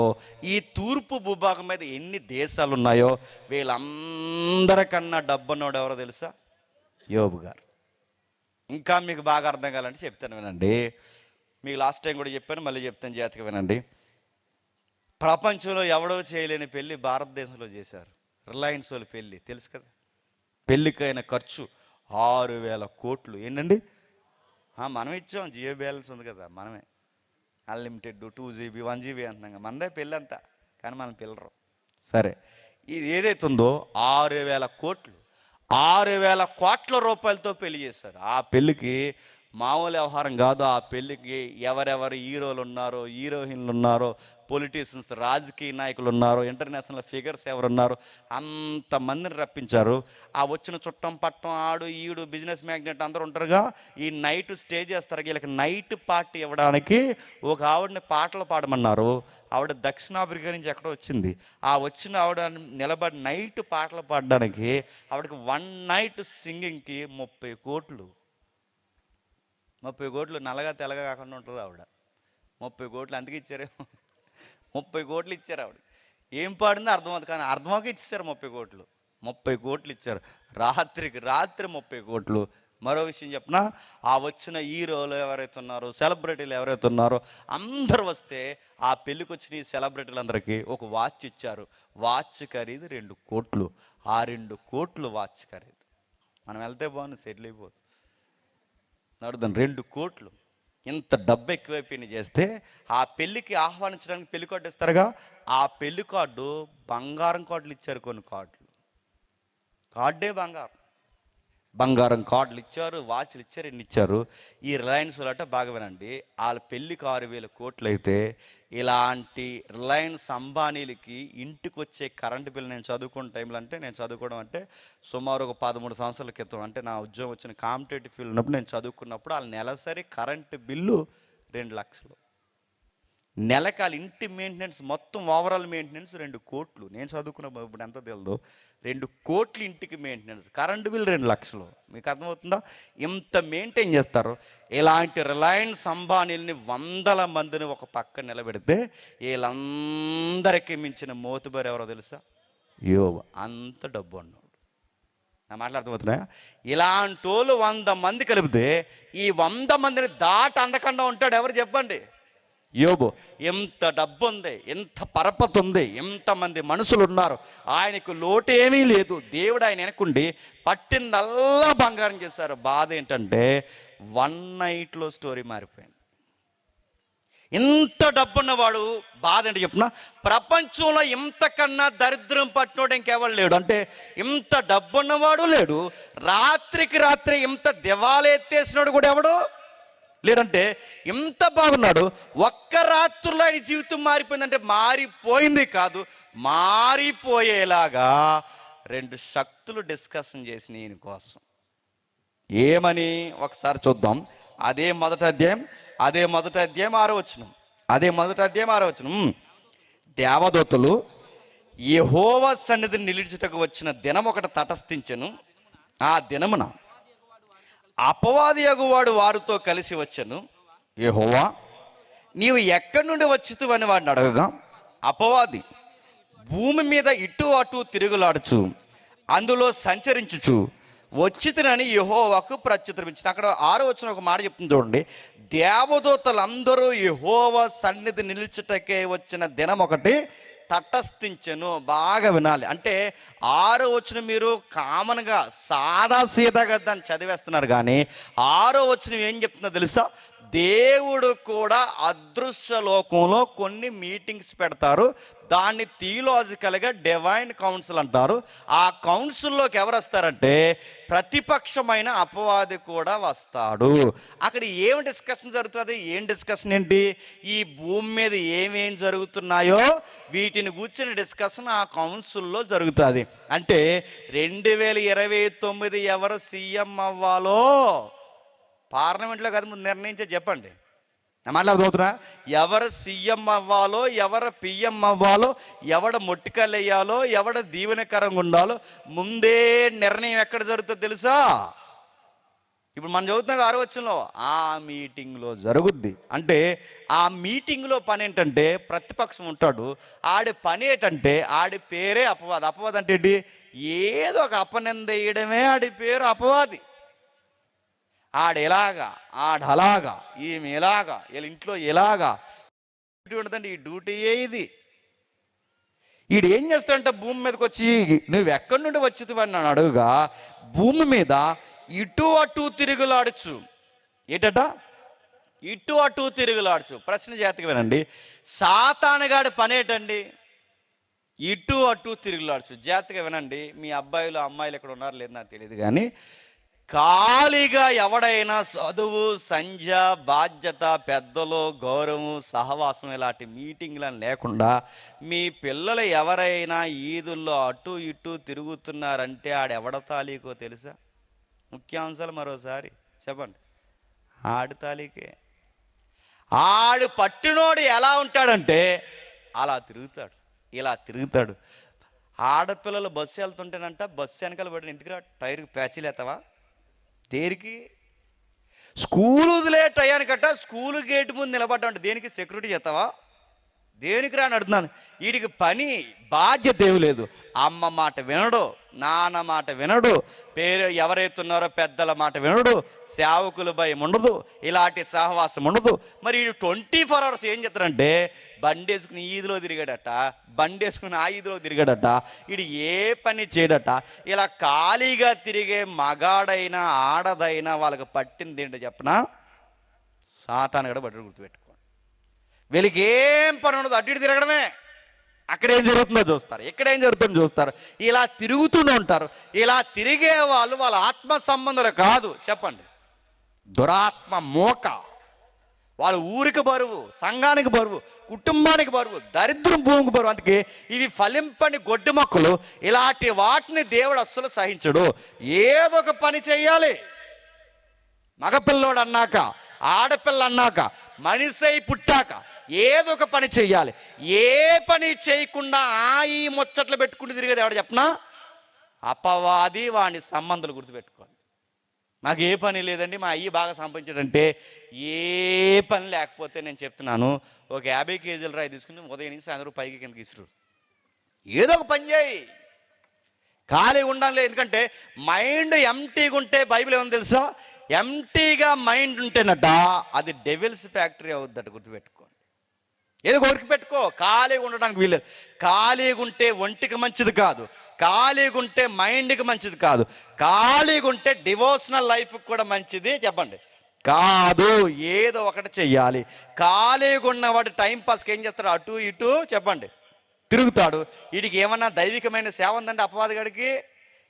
ఈ తూర్పు భూభాగం మీద ఎన్ని దేశాలు ఉన్నాయో, వీళ్ళందరికన్నా డబ్బున్నోడు ఎవరో తెలుసా? యోబు గారు. ఇంకా మీకు బాగా అర్థం కావాలంటే చెప్తాను వినండి. మీకు లాస్ట్ టైం కూడా చెప్పాను, మళ్ళీ చెప్తాను, జాతక వినండి. ప్రపంచంలో ఎవడో చేయలేని పెళ్ళి భారతదేశంలో చేశారు. రిలయన్స్ వాళ్ళు పెళ్ళి తెలుసు కదా. పెళ్ళికైన ఖర్చు 6,000 కోట్లు. ఏంటండి? మనం ఇచ్చాం, జియో బ్యాలెన్స్ ఉంది కదా, మనమే అన్లిమిటెడ్ 2GB 1GB అంటున్నాం. మనదే పెళ్ళి అంతా, కానీ మనం పిల్లరు. సరే, ఇది ఏదైతే ఉందో 6,000 కోట్లు, 6,000 కోట్ల రూపాయలతో పెళ్లి చేశారు. ఆ పెళ్ళికి మామూలు వ్యవహారం కాదు. ఆ పెళ్ళికి ఎవరెవరు హీరోలు ఉన్నారో, హీరోయిన్లు ఉన్నారో, పొలిటీషియన్స్, రాజకీయ నాయకులు ఉన్నారు, ఇంటర్నేషనల్ ఫిగర్స్ ఎవరున్నారు, అంతమందిని రప్పించారు. ఆ వచ్చిన చుట్టం పట్టం ఆడు ఈడు బిజినెస్ మ్యాగ్నెట్ అందరూ ఉంటారుగా. ఈ నైట్ స్టే చేస్తారు. వీళ్ళకి నైట్ పార్టీ ఇవ్వడానికి ఒక ఆవిడని పాటలు పాడమన్నారు. ఆవిడ దక్షిణాఫ్రికా నుంచి ఎక్కడో వచ్చింది. ఆ వచ్చిన ఆవిడ నిలబడి నైట్ పాటలు పాడడానికి ఆవిడకి 1 నైట్ సింగింగ్కి 30 కోట్లు. 30 కోట్లు నల్లగా తెల్లగా కాకుండా ఉంటుంది ఆవిడ. 30 కోట్లు అందుకే ఇచ్చారేమో. 30 కోట్లు ఇచ్చారు ఆవిడ. ఏం పాడిందో అర్థమవుతుంది, కానీ అర్థమవుక ఇచ్చారు 30 కోట్లు. 30 కోట్లు ఇచ్చారు. రాత్రికి రాత్రి 30 కోట్లు. మరో విషయం చెప్పనా, ఆ వచ్చిన హీరోలు ఎవరైతే ఉన్నారో, సెలబ్రిటీలు ఎవరైతే ఉన్నారో అందరు వస్తే ఆ పెళ్ళికి వచ్చిన ఈ సెలబ్రిటీలందరికీ ఒక వాచ్ ఇచ్చారు. వాచ్ ఖరీదు 2 కోట్లు. ఆ 2 కోట్లు వాచ్ ఖరీదు. మనం వెళ్తే బాగుంది, సెటిల్ అయిపోతుంది. నడుదాం 2 కోట్లు. ఇంత డబ్బు ఎక్కువైపోయిన చేస్తే ఆ పెళ్ళికి ఆహ్వానించడానికి పెళ్లి కార్డు ఇస్తారుగా, ఆ పెళ్లి కార్డు బంగారం కార్డులు ఇచ్చారు. కొన్ని కార్డే బంగారం కార్డులు ఇచ్చారు, వాచ్లు ఇచ్చారు, ఎన్ని ఇచ్చారు. ఈ రిలయన్స్ అట బాగా వినండి, వాళ్ళ పెళ్ళికి 6,000 కోట్లు అయితే ఇలాంటి రిలయన్స్ అంబానీలకి ఇంటికి వచ్చే కరెంటు బిల్లు, నేను చదువుకున్న టైంలో అంటే నేను చదువుకోవడం అంటే సుమారు ఒక 13 సంవత్సరాల క్రితం, అంటే నా ఉద్యోగం వచ్చిన కాంపిటేటివ్ ఫీల్డ్ ఉన్నప్పుడు నేను చదువుకున్నప్పుడు వాళ్ళ నెలసరి కరెంటు బిల్లు 2 లక్షలు. నెలకి వాళ్ళ ఇంటి మెయింటెనెన్స్ మొత్తం ఓవరాల్ మెయింటెనెన్స్ 2 కోట్లు. నేను చదువుకున్న ఇప్పుడు ఎంత తెలుదో 2 కోట్లు ఇంటికి మెయింటెనెన్స్. కరెంటు బిల్ 2 లక్షలు. మీకు అర్థమవుతుందా? ఇంత మెయింటైన్ చేస్తారు. ఇలాంటి రిలయన్స్ అంబానీలని 100 మందిని ఒక పక్క నిలబెడితే వీళ్ళందరికీ మించిన మోతుబరు ఎవరో తెలుసా? యోబు. అంత డబ్బు అన్నాడు. నా మాట్లాడుతున్నా? ఇలాంటి వాళ్ళు 100 మంది కలిపితే ఈ 100 మందిని అందకుండా ఉంటాడు ఎవరు చెప్పండి? యోబు. ఎంత డబ్బు ఉంది, ఎంత పరపతి ఉంది, ఎంతమంది మనుషులు ఉన్నారు, ఆయనకు లోటు ఏమీ లేదు. దేవుడు ఆయన వెనకుండి పట్టిందల్లా బంగారం చేశారు. బాధ ఏంటంటే 1 నైట్లో స్టోరీ మారిపోయింది. ఇంత డబ్బున్నవాడు బాధ ఏంటి చెప్తున్నా? ప్రపంచంలో ఇంతకన్నా దరిద్రం పట్టినోడు ఇంకెవరు లేడు. అంటే ఇంత డబ్బున్నవాడు లేడు, రాత్రికి రాత్రి ఇంత దివాలెత్తేసినాడు కూడా ఎవడు లేదంటే ఇంత బాగున్నాడు. ఒక్క రాత్రిలో ఆయన జీవితం మారిపోయిందంటే మారిపోయింది కాదు, మారిపోయేలాగా 2 శక్తులు డిస్కషన్ చేసిన ఈయన కోసం. ఏమని ఒకసారి చూద్దాం. అదే మొదటి అధ్యాయం 6వ వచనం. దేవదూతలు యెహోవా సన్నిధిని నిలుచుటకు వచ్చిన దినం ఒకటి తటస్థించెను. ఆ దినమున అపవాది యగువాడు వారితో కలిసి వచ్చెను. యెహోవా, నీవు ఎక్కడి నుండి వచ్చితివని వాడిని అడగగా, అపవాది భూమి మీద ఇటు అటు తిరుగులాడుచు అందులో సంచరించుచు వచ్చితినని యెహోవాకు ప్రత్యుత్తరమిచ్చింది. అక్కడ 6వ వచనం ఒక మాట చెప్తుంది చూడండి. దేవదూతలందరూ యెహోవా సన్నిధి నిలుచుటకే వచ్చిన దినం ఒకటి తటస్థించెను. బాగా వినాలి. అంటే 6వ వచనం మీరు కామన్గా సాదా సీదాగా దాన్ని చదివేస్తున్నారు, కానీ 6వ వచనం ఏం చెప్తుందో తెలుసా? దేవుడు కూడా అదృశ్య లోకంలో కొన్ని మీటింగ్స్ పెడతారు. దాన్ని థియలాజికల్గా డివైన్ కౌన్సిల్ అంటారు. ఆ కౌన్సిల్లోకి ఎవరు వస్తారంటే ప్రతిపక్షమైన అపవాది కూడా వస్తాడు. అక్కడ ఏం డిస్కషన్ జరుగుతుంది? ఏం డిస్కషన్ ఏంటి? ఈ భూమి మీద ఏమేం జరుగుతున్నాయో వీటిని కూర్చుని డిస్కషన్ ఆ కౌన్సిల్లో జరుగుతుంది. అంటే 2029 ఎవరు సీఎం అవ్వాలో పార్లమెంట్లో కాదు, ముందు నిర్ణయించే చెప్పండి. మాట్లాడుతున్నా? ఎవరు సీఎం అవ్వాలో, ఎవరు పిఎం అవ్వాలో, ఎవడ మొట్టికలు వేయాలో, ఎవడ దీవెనకరంగా ఉండాలో ముందే నిర్ణయం ఎక్కడ జరుగుతుందో తెలుసా? ఇప్పుడు మనం చదువుతున్నాం 6వ వచనంలో, ఆ మీటింగ్లో జరుగుద్ది. అంటే ఆ మీటింగ్లో పని ఏంటంటే ప్రతిపక్షం ఉంటాడు. ఆడి పని ఏంటంటే ఆడి పేరే అపవాది. అపవాది అంటే ఏంటి? ఏదో ఒక అపనింద వేయడమే ఆడి పేరు అపవాది. ఆడెలాగా, ఆడలాగా, ఈమె ఎలాగా, వీళ్ళ ఇంట్లో ఎలాగా ఉంటుందండి. ఈ డ్యూటీయే ఇది. ఈడు ఏం చేస్తాడంటే భూమి మీదకి వచ్చి, నువ్వు ఎక్కడి నుండి వచ్చితివని నన్ను అడుగుగా, భూమి మీద ఇటు అటు తిరుగులాడచ్చు. ఏంటట? ఇటు అటు తిరుగులాడచ్చు. ప్రశ్న జాగ్రత్తగా వినండి. సాతానుగాడి పని ఏంటండి? ఇటు అటు తిరుగులాడచ్చు. జాగ్రత్తగా వినండి. మీ అబ్బాయిలు అమ్మాయిలు ఎక్కడ ఉన్నారు లేదు నాకు తెలియదు, కానీ ఖాళీగా ఎవడైనా చదువు, సంధ్య, బాధ్యత, పెద్దలు, గౌరవం, సహవాసం ఇలాంటి మీటింగ్లను లేకుండా మీ పిల్లలు ఎవరైనా ఈదుల్లో అటు ఇటు తిరుగుతున్నారంటే ఆడెవడ తాలీకో తెలుసా? ముఖ్యాంశాలు మరోసారి చెప్పండి. ఆడి తాలీకే. ఆడు పట్టినోడు ఎలా ఉంటాడంటే అలా తిరుగుతాడు, ఇలా తిరుగుతాడు. ఆడపిల్లలు బస్సు వెళ్తుంటేనంట బస్సు వెనకాల పడిన ఎందుకురా టైర్కి ప్యాచీలు ఎత్తవా? దేనికి? స్కూల్ వదిలే టయానికట్ట స్కూల్ గేట్ ముందు నిలబడ్డా. దేనికి? సెక్యూరిటీ చేస్తావా? దేనికి రా అని అడుగుతున్నాను. వీడికి పని బాధ్యత ఏమి లేదు. అమ్మ మాట వినడు, నాన్న మాట వినడు, పేరు ఎవరైతే ఉన్నారో పెద్దల మాట వినడు, సేవకుల భయం ఉండదు, ఇలాంటి సహవాసం ఉండదు. మరి వీడు 24 hours ఏం చేస్తాడంటే బండి వేసుకుని ఈదిలో తిరిగాడట, బండి వేసుకుని ఆ ఈదిలో తిరిగాడట. వీడు ఏ పని చేయడట. ఇలా ఖాళీగా తిరిగే మగాడైనా ఆడదైనా వాళ్ళకి పట్టింది ఏంటో చెప్పనా? సాతాను కూడా బట్టి గుర్తుపెట్టుకో. వీళ్ళకి ఏం పని ఉండదు, అటు ఇటు తిరగడమే. అక్కడేం జరుగుతుందో చూస్తారు, ఎక్కడేం జరుగుతుందో చూస్తారు, ఇలా తిరుగుతూనే ఉంటారు. ఇలా తిరిగే వాళ్ళు వాళ్ళ ఆత్మ సంబంధాలు కాదు చెప్పండి, దురాత్మ మోక. వాళ్ళ ఊరికి బరువు, సంఘానికి బరువు, కుటుంబానికి బరువు, దరిద్రం భూమికి బరువు. అందుకే ఇవి ఫలింపని గొడ్డి మొక్కలు. ఇలాంటి వాటిని దేవుడు అస్సలు సహించడు. ఏదో ఒక పని చెయ్యాలి. మగపిల్లోడు అన్నాక, ఆడపిల్ల అన్నాక, మనిషి పుట్టాక ఏదో ఒక పని చెయ్యాలి. ఏ పని చేయకుండా ఈ ముచ్చట్లు పెట్టుకుంటూ తిరిగేది ఎవడు చెప్పనా? అపవాది, వాని సంబంధాలు గుర్తుపెట్టుకోవాలి. నాకు ఏ పని లేదండి, మా అయ్యి బాగా సంపాదించాడంటే, ఏ పని లేకపోతే నేను చెప్తున్నాను, ఒక 50 కేజీల రాయి తీసుకుని ఉదయం నుంచి సాయంత్రం పైకి కిందకి ఇసురు. ఏదో ఒక పని చేయి, ఖాళీ ఉండాలి. ఎందుకంటే మైండ్ ఎంటీగా ఉంటే, బైబిల్ ఏమని తెలుసా, ఎంటీగా మైండ్ ఉంటేనట అది డెవిల్స్ ఫ్యాక్టరీ అవుద్దట. గుర్తుపెట్టుకోండి. ఏదో కోరిక పెట్టుకో, ఖాళీగా ఉండడానికి వీల్లేదు. ఖాళీగా ఉంటే ఒంటికి మంచిది కాదు, ఖాళీగా ఉంటే మైండ్కి మంచిది కాదు, ఖాళీగా ఉంటే డివోషనల్ లైఫ్కి కూడా మంచిది చెప్పండి కాదు. ఏదో ఒకటి చెయ్యాలి. ఖాళీగా ఉన్నవాడు టైంపాస్కి ఏం చేస్తాడు? అటు ఇటు చెప్పండి తిరుగుతాడు. వీడికి ఏమన్నా దైవికమైన సేవ ఉందండి అపవాదిగాడికి?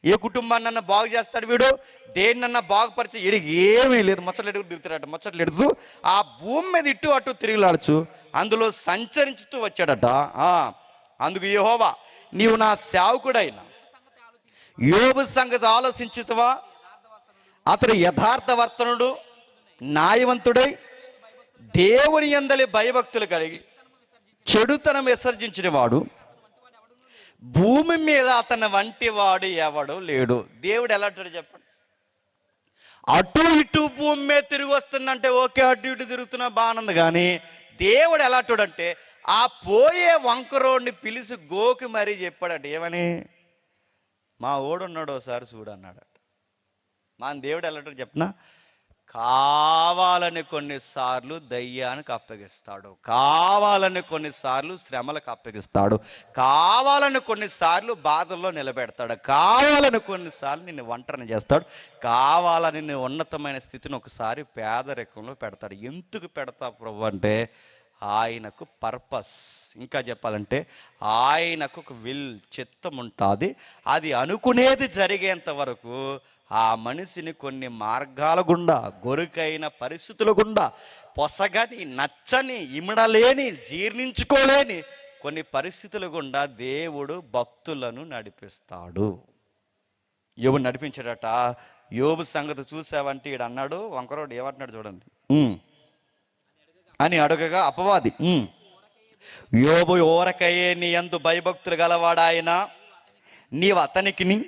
ఏ కుటుంబాన్నన్నా బాగు చేస్తాడు వీడు? దేన్నన్నా బాగుపరిచి వీడికి ఏమీ లేదు. ముచ్చట్లు తిరుగుతాడట, ముచ్చట్లు ఎడుతూ ఆ భూమి మీద ఇటు అటు తిరుగులాడచ్చు, అందులో సంచరించుతూ వచ్చాడట. అందుకు యెహోవా, నీవు నా సేవకుడైన యోబు సంగతి ఆలోచించుతావా? అతడు యథార్థవర్తనుడు, న్యాయవంతుడై దేవుని యందలి భయభక్తులు కలిగి చెడుతనం విసర్జించిన వాడు, భూమి మీద అతని వంటి వాడు ఎవడు లేడు. దేవుడు ఎలా అంటాడు చెప్పండి? అటు ఇటు భూమి మీద తిరిగి వస్తుందంటే ఓకే, అటు ఇటు తిరుగుతున్నా బాగుంది. కానీ దేవుడు ఎలా అంటాడంటే, ఆ పోయే వంకరోడిని పిలిచి గోకి మరీ చెప్పాడట. ఏమని? మా ఓడున్నాడు ఒకసారి చూడు అన్నాడట. మా దేవుడు ఎలా అంటాడు చెప్పనా? కావాలని కొన్నిసార్లు దయ్యానికి అప్పగిస్తాడు, కావాలని కొన్నిసార్లు శ్రమలకు అప్పగిస్తాడు, కావాలని కొన్నిసార్లు బాధల్లో నిలబెడతాడు, కావాలని కొన్నిసార్లు నిన్ను ఒంటరిని చేస్తాడు, కావాలని నిన్ను ఉన్నతమైన స్థితిని ఒకసారి పేదరికంలో పెడతాడు. ఎందుకు పెడతా ప్రభు అంటే ఆయనకు పర్పస్, ఇంకా చెప్పాలంటే ఆయనకు ఒక చిత్తం ఉంటుంది. అది అనుకునేది జరిగేంత వరకు ఆ మనిషిని కొన్ని మార్గాల గుండా, గొరుకైన పరిస్థితుల గుండా, పొసగని, నచ్చని, ఇమడలేని, జీర్ణించుకోలేని కొన్ని పరిస్థితుల గుండా దేవుడు భక్తులను నడిపిస్తాడు. యోబు నడిపించాడట. యోబు సంగతి చూసావంటే ఈడు అన్నాడు, వంకరోడు ఏమంటున్నాడు చూడండి అని అడగగా అపవాది, యోబు ఓరకయే నీ యందు భయభక్తులు గలవాడాయన, నీవు అతనికిని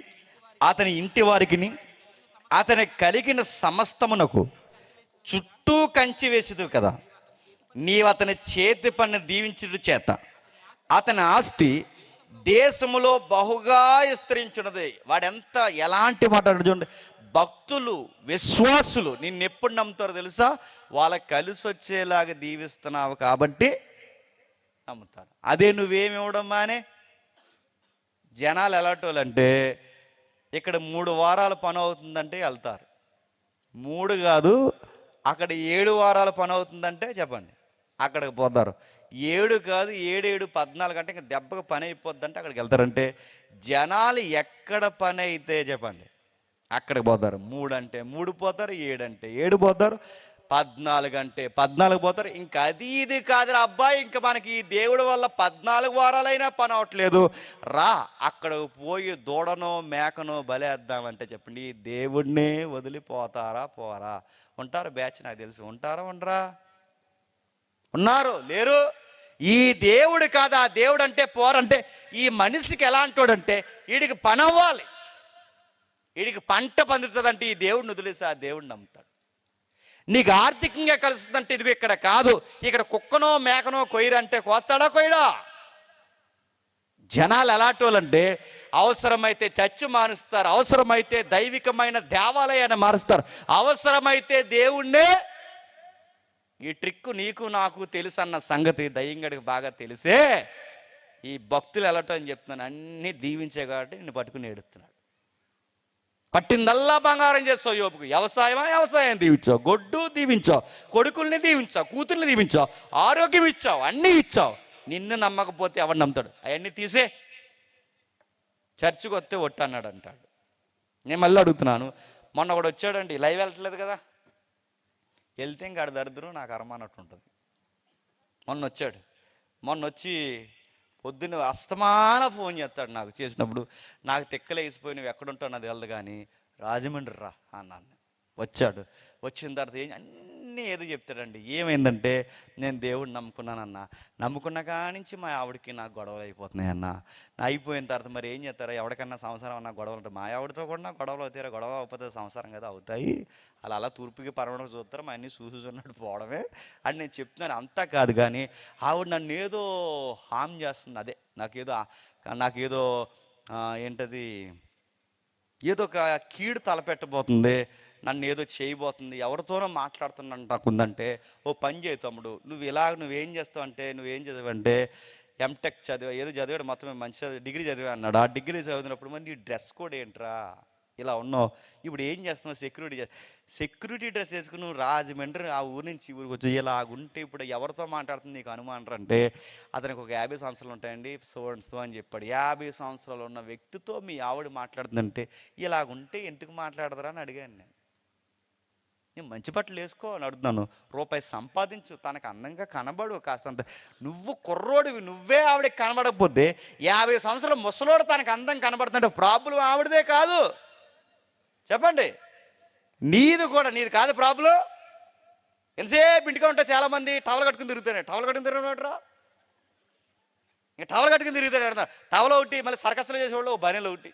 అతని ఇంటి వారికిని అతని కలిగిన సమస్తమునకు చుట్టూ కంచి వేసేది కదా. నీవు అతని చేతి పని దీవించుట చేత అతని ఆస్తి దేశములో బహుగా విస్తరించున్నది. వాడెంత ఎలాంటి మాట్లాడు చూడండి. భక్తులు, విశ్వాసులు నిన్నెప్పుడు నమ్ముతారో తెలుసా? వాళ్ళకి కలిసి వచ్చేలాగా దీవిస్తున్నావు కాబట్టి నమ్ముతారు. అదే నువ్వేమి ఇవ్వడం మానే జనాలు ఎలాంటోళ్ళంటే, ఇక్కడ 3 వారాల పని అవుతుందంటే వెళ్తారు. 3 కాదు, అక్కడ 7 వారాల పని అవుతుందంటే చెప్పండి అక్కడికి పోతారు. 7 కాదు, 7 14 అంటే ఇంకా దెబ్బగా పని అయిపోద్దంటే అక్కడికి వెళ్తారంటే, జనాలు ఎక్కడ పని అయితే చెప్పండి అక్కడికి పోతారు. 3 అంటే 3 పోతారు, 7 అంటే 7 పోతారు, 14 అంటే 14 పోతారు. ఇంకా అది ఇది కాదురా అబ్బాయి, ఇంకా మనకి దేవుడి వల్ల 14 వారాలైనా పని అవట్లేదు, రా అక్కడ పోయి దూడనో మేకనో బలేద్దామంటే చెప్పండి దేవుడినే వదిలిపోతారా? పోరా? ఉంటారు బ్యాచ్, నాకు తెలుసు. ఉంటారా? ఉండరా? ఉన్నారు? లేరు? ఈ దేవుడు కాదు, ఆ దేవుడు అంటే పోరంటే ఈ మనిషికి ఎలాంటోడంటే వీడికి పని అవ్వాలి, వీడికి పంట పండుతుందంటే ఈ దేవుడిని వదిలేసి ఆ దేవుడిని నమ్ముతాడు. నీకు ఆర్థికంగా కలుస్తుందంటే ఇదిగో ఇక్కడ కాదు, ఇక్కడ కుక్కనో మేకనో కొయ్యరంటే కోస్తాడా కొయ్యడా? జనాలు ఎలాంటోళ్ళంటే అవసరమైతే చర్చి మారుస్తారు, అవసరమైతే దైవికమైన దేవాలయాన్ని మారుస్తారు, అవసరమైతే దేవుణ్ణే. ఈ ట్రిక్ నీకు నాకు తెలుసు అన్న సంగతి దయ్యంగడికి బాగా తెలిసే ఈ భక్తులు ఎలాటో అని చెప్తున్నాను. అన్నీ దీవించే కాబట్టి నిన్ను పట్టుకుని ఏడుస్తున్నాడు. పట్టిందల్లా బంగారం చేస్తావు. యోబుకు వ్యవసాయం దీవించావు, గొడ్డు దీవించావు, కొడుకుల్ని దీవించావు, కూతుర్ని దీవించావు, ఆరోగ్యం ఇచ్చావు, అన్నీ ఇచ్చావు. నిన్ను నమ్మకపోతే ఎవరు నమ్ముతాడు? అవన్నీ తీసే చర్చికి వస్తే ఒట్టు అన్నాడు అంటాడు. నేను మళ్ళీ అడుగుతున్నాను, మొన్న ఒకడు వచ్చాడండి, లైవ్ వెళ్ళట్లేదు కదా, వెళ్తే ఇంకా దరిద్రం నాకు అరమానట్టు ఉంటుంది. మొన్న వచ్చి పొద్దున్న అస్తమాన ఫోన్ చేస్తాడు నాకు. చేసినప్పుడు నాకు తెక్కలేసిపోయి నువ్వు ఎక్కడుంటావు నాది వెళ్ళదు కానీ రాజమండ్రి రా అన్నాను. వచ్చాడు. వచ్చిన తర్వాత అన్ని అన్నీ ఏదో చెప్తాడండి. ఏమైందంటే, నేను దేవుడిని నమ్ముకున్నానన్నా, నమ్ముకున్న కానించి మా ఆవిడకి నాకు గొడవలు అయిపోతున్నాయన్న. అయిపోయిన తర్వాత మరి ఏం చేస్తారో, ఎవరికన్నా సంసారం అన్న గొడవలు ఉంటాయి. మా ఆవిడతో కూడా గొడవలు అవుతాయి. గొడవ అవ్వకపోతే సంసారం కదా అవుతాయి. అలా తూర్పుకి పరమడం చూస్తారు, మా అన్నీ చూసున్నట్టు పోవడమే అని నేను చెప్తున్నాను. అంతా కాదు, కానీ ఆవిడ నన్ను ఏదో హామ్ చేస్తుంది. అదే నాకేదో ఏంటది, ఏదో ఒక కీడు తలపెట్టబోతుంది, నన్ను ఏదో చేయబోతుంది, ఎవరితోనో మాట్లాడుతున్నాను నాకుందంటే, ఓ పని చేయి తమ్ముడు, నువ్వేం చేస్తావు అంటే, నువ్వేం చదివంటే ఎంటెక్ చదివా, ఏదో చదివాడు, మొత్తం మంచి డిగ్రీ చదివా అన్నాడు. ఆ డిగ్రీ చదివినప్పుడు మరి నీ డ్రెస్ కోడ్ ఏంట్రా ఇలా ఉన్నావు, ఇప్పుడు ఏం చేస్తున్నావు, సెక్యూరిటీ డ్రెస్ వేసుకుని నువ్వు రాజమండ్రి ఆ ఊరి నుంచి ఊరికి వచ్చి ఇలాగుంటే ఇప్పుడు ఎవరితో మాట్లాడుతుంది నీకు అనుమానం అంటే, అతనికి ఒక 50 సంవత్సరాలు ఉంటాయండి సో అని చెప్పాడు. 50 సంవత్సరాలు ఉన్న వ్యక్తితో మీ ఆవిడ మాట్లాడుతుందంటే ఇలాగుంటే ఎందుకు మాట్లాడదురా అని అడిగాను నేను మంచి బట్టలు వేసుకో అని అడుగుతున్నాను. రూపాయి సంపాదించు, తనకు అందంగా కనబడు కాస్తంత. నువ్వు కుర్రోడివి, నువ్వే ఆవిడకి కనబడకపోతే 50 సంవత్సరాల ముసలోడు తనకు అందం కనబడుతుంటే ప్రాబ్లం ఆవిడదే కాదు, చెప్పండి. నీది కాదు ప్రాబ్లం. ఎంతసేపు ఇంటిగా ఉంటా చాలామంది టవల్ కట్టుకుని తిరుగుతాడు. టవల్ కట్టుకుని తిరుగుతాడు, ఇంకా టవల్ కట్టుకుని తిరుగుతాడు. టవల్ ఒకటి, మళ్ళీ సర్కస్లో చేసేవాళ్ళు బనీలు ఒకటి.